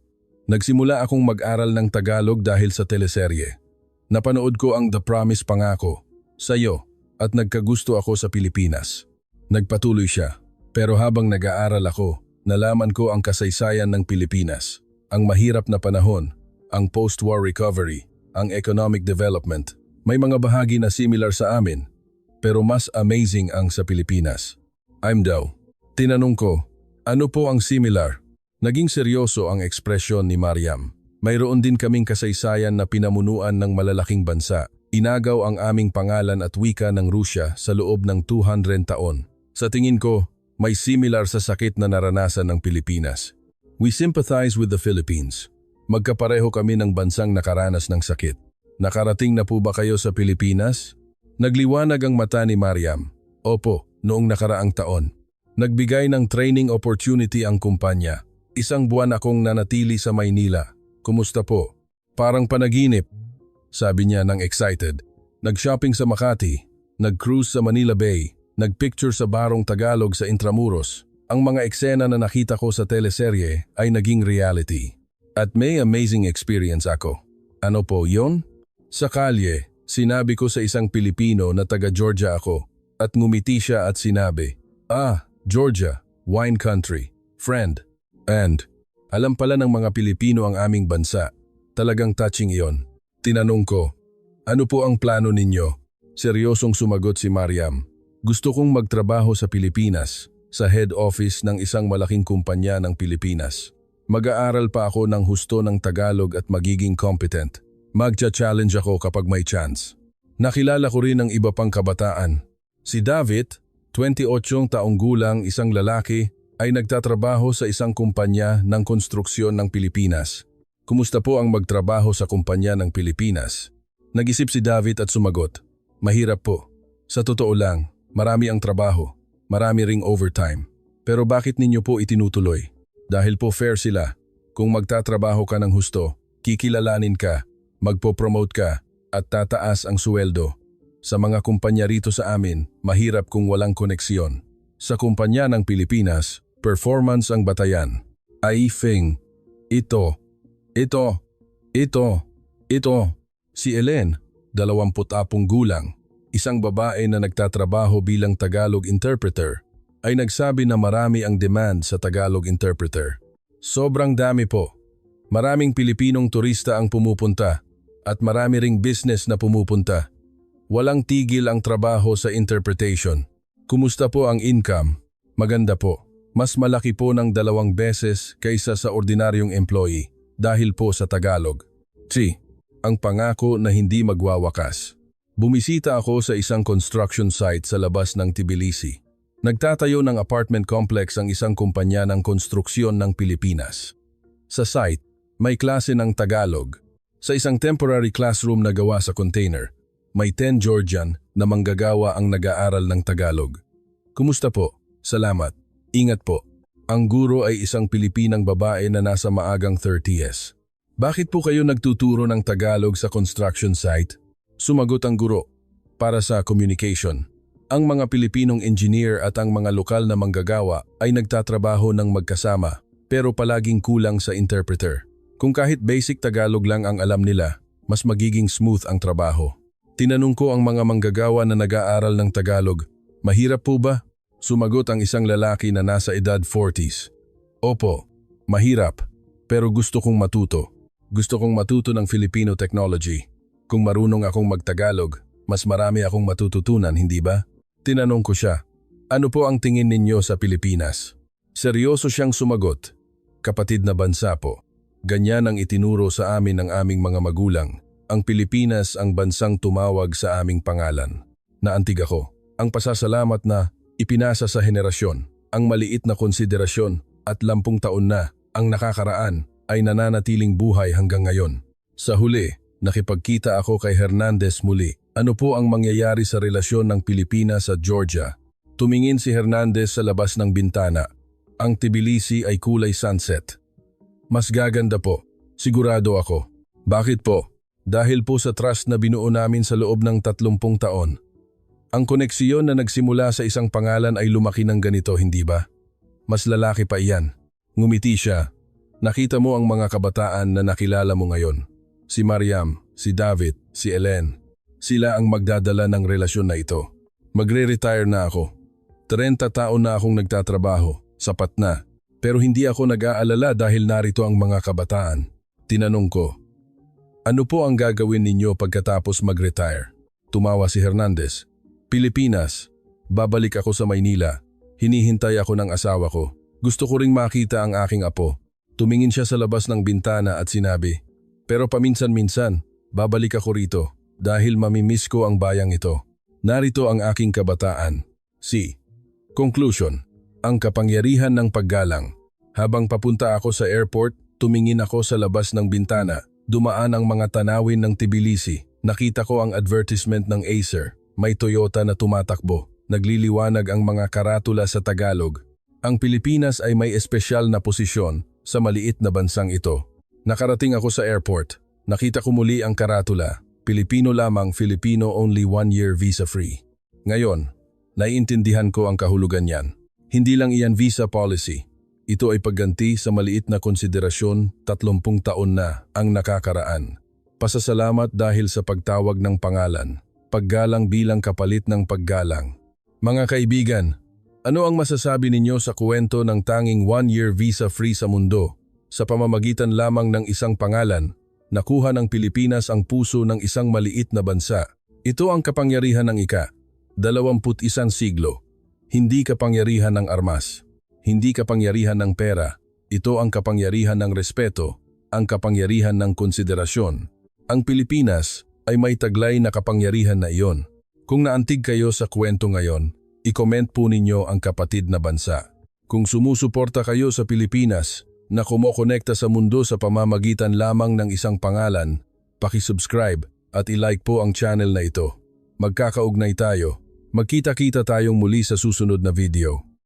Nagsimula akong mag-aral ng Tagalog dahil sa teleserye. Napanood ko ang The Promise Pangako, Sayo, at nagkagusto ako sa Pilipinas. Nagpatuloy siya, pero habang nag-aaral ako, nalaman ko ang kasaysayan ng Pilipinas, ang mahirap na panahon, ang post-war recovery, ang economic development. May mga bahagi na similar sa amin, pero mas amazing ang sa Pilipinas. Daw. Tinanong ko, ano po ang similar? Naging seryoso ang ekspresyon ni Mariam. Mayroon din kaming kasaysayan na pinamunuan ng malalaking bansa. Inagaw ang aming pangalan at wika ng Rusya sa loob ng 200 taon. Sa tingin ko, may similar sa sakit na naranasan ng Pilipinas. We sympathize with the Philippines. Magkapareho kami ng bansang nakaranas ng sakit. Nakarating na po ba kayo sa Pilipinas? Nagliwanag ang mata ni Mariam. Opo, noong nakaraang taon. Nagbigay ng training opportunity ang kumpanya. 1 buwan akong nanatili sa Maynila. Kumusta po? Parang panaginip, sabi niya nang excited. Nag-shopping sa Makati, nag-cruise sa Manila Bay, nag-picture sa Barong Tagalog sa Intramuros. Ang mga eksena na nakita ko sa teleserye ay naging reality. At may amazing experience ako. Ano po yon? Sa kalye, sinabi ko sa isang Pilipino na taga-Georgia ako at ngumiti siya at sinabi, Georgia, wine country, friend. And, alam pala ng mga Pilipino ang aming bansa. Talagang touching iyon. Tinanong ko, ano po ang plano ninyo? Seryosong sumagot si Mariam. Gusto kong magtrabaho sa Pilipinas, sa head office ng isang malaking kumpanya ng Pilipinas. Mag-aaral pa ako ng husto ng Tagalog at magiging competent. Magcha-challenge ako kapag may chance. Nakilala ko rin ang iba pang kabataan. Si David, 28 taong gulang, isang lalaki, ay nagtatrabaho sa isang kumpanya ng konstruksyon ng Pilipinas. Kumusta po ang magtrabaho sa kumpanya ng Pilipinas? Nag-isip si David at sumagot, mahirap po. Sa totoo lang, marami ang trabaho, marami ring overtime. Pero bakit ninyo po itinutuloy? Dahil po fair sila. Kung magtatrabaho ka ng husto, kikilalanin ka, magpo-promote ka, at tataas ang suweldo. Sa mga kumpanya rito sa amin, mahirap kung walang koneksyon. Sa kumpanya ng Pilipinas, performance ang batayan. Ito. Si Ellen, 20 gulang, isang babae na nagtatrabaho bilang Tagalog interpreter, ay nagsabi na marami ang demand sa Tagalog interpreter. Sobrang dami po. Maraming Pilipinong turista ang pumupunta at marami ring business na pumupunta. Walang tigil ang trabaho sa interpretation. Kumusta po ang income? Maganda po. Mas malaki po ng 2 beses kaysa sa ordinaryong employee dahil po sa Tagalog. Ang pangako na hindi magwawakas. Bumisita ako sa isang construction site sa labas ng Tbilisi. Nagtatayo ng apartment complex ang isang kumpanya ng konstruksyon ng Pilipinas. Sa site, may klase ng Tagalog. Sa isang temporary classroom na gawa sa container, may 10 Georgian na manggagawa ang nag-aaral ng Tagalog. Kumusta po? Salamat. Ingat po. Ang guro ay isang Pilipinang babae na nasa maagang 30s. Bakit po kayo nagtuturo ng Tagalog sa construction site? Sumagot ang guro. Para sa communication. Ang mga Pilipinong engineer at ang mga lokal na manggagawa ay nagtatrabaho ng magkasama pero palaging kulang sa interpreter. Kung kahit basic Tagalog lang ang alam nila, mas magiging smooth ang trabaho. Tinanong ko ang mga manggagawa na nag-aaral ng Tagalog, mahirap po ba? Sumagot ang isang lalaki na nasa edad 40s. Opo, mahirap, pero gusto kong matuto. Gusto kong matuto ng Filipino technology. Kung marunong akong magtagalog, mas marami akong matututunan, hindi ba? Tinanong ko siya, ano po ang tingin ninyo sa Pilipinas? Seryoso siyang sumagot, kapatid na bansa po. Ganyan ang itinuro sa amin ng aming mga magulang. Ang Pilipinas ang bansang tumawag sa aming pangalan. Naantig ako. Ang pasasalamat na ipinasa sa henerasyon, ang maliit na konsiderasyon at 10 taon na ang nakakaraan ay nananatiling buhay hanggang ngayon. Sa huli, nakipagkita ako kay Hernandez muli. Ano po ang mangyayari sa relasyon ng Pilipinas at Georgia? Tumingin si Hernandez sa labas ng bintana. Ang Tbilisi ay kulay sunset. Mas gaganda po, sigurado ako. Bakit po? Dahil po sa trust na binuo namin sa loob ng 30 taon. Ang koneksyon na nagsimula sa isang pangalan ay lumaki ng ganito, hindi ba? Mas lalaki pa iyan. Ngumiti siya. Nakita mo ang mga kabataan na nakilala mo ngayon. Si Mariam, si David, si Ellen. Sila ang magdadala ng relasyon na ito. Magre-retire na ako. 30 taon na akong nagtatrabaho. Sapat na. Pero hindi ako nag-aalala dahil narito ang mga kabataan. Tinanong ko, ano po ang gagawin ninyo pagkatapos mag-retire? Tumawa si Hernandez. Pilipinas. Babalik ako sa Maynila. Hinihintay ako ng asawa ko. Gusto ko ring makita ang aking apo. Tumingin siya sa labas ng bintana at sinabi, pero paminsan-minsan, babalik ako rito dahil mamimiss ko ang bayang ito. Narito ang aking kabataan. Conclusion. Ang kapangyarihan ng paggalang. Habang papunta ako sa airport, tumingin ako sa labas ng bintana. Dumaan ang mga tanawin ng Tbilisi. Nakita ko ang advertisement ng Acer. May Toyota na tumatakbo. Nagliliwanag ang mga karatula sa Tagalog. Ang Pilipinas ay may espesyal na posisyon sa maliit na bansang ito. Nakarating ako sa airport. Nakita ko muli ang karatula. Pilipino lamang, Filipino only 1-year visa free. Ngayon, naiintindihan ko ang kahulugan niyan. Hindi lang iyan visa policy. Ito ay pagganti sa maliit na konsiderasyon 30 taon na ang nakakaraan. Pasasalamat dahil sa pagtawag ng pangalan. Paggalang bilang kapalit ng paggalang. Mga kaibigan, ano ang masasabi ninyo sa kwento ng tanging 1-year visa free sa mundo? Sa pamamagitan lamang ng isang pangalan, nakuha ng Pilipinas ang puso ng isang maliit na bansa. Ito ang kapangyarihan ng ika-21 siglo. Hindi kapangyarihan ng armas. Hindi kapangyarihan ng pera. Ito ang kapangyarihan ng respeto, ang kapangyarihan ng konsiderasyon. Ang Pilipinas ay may taglay na kapangyarihan na iyon. Kung naantig kayo sa kwento ngayon, i-comment po ninyo ang kapatid na bansa. Kung sumusuporta kayo sa Pilipinas na kumokonekta sa mundo sa pamamagitan lamang ng isang pangalan, paki-subscribe at i-like po ang channel na ito. Magkakaugnay tayo. Magkita-kita tayong muli sa susunod na video.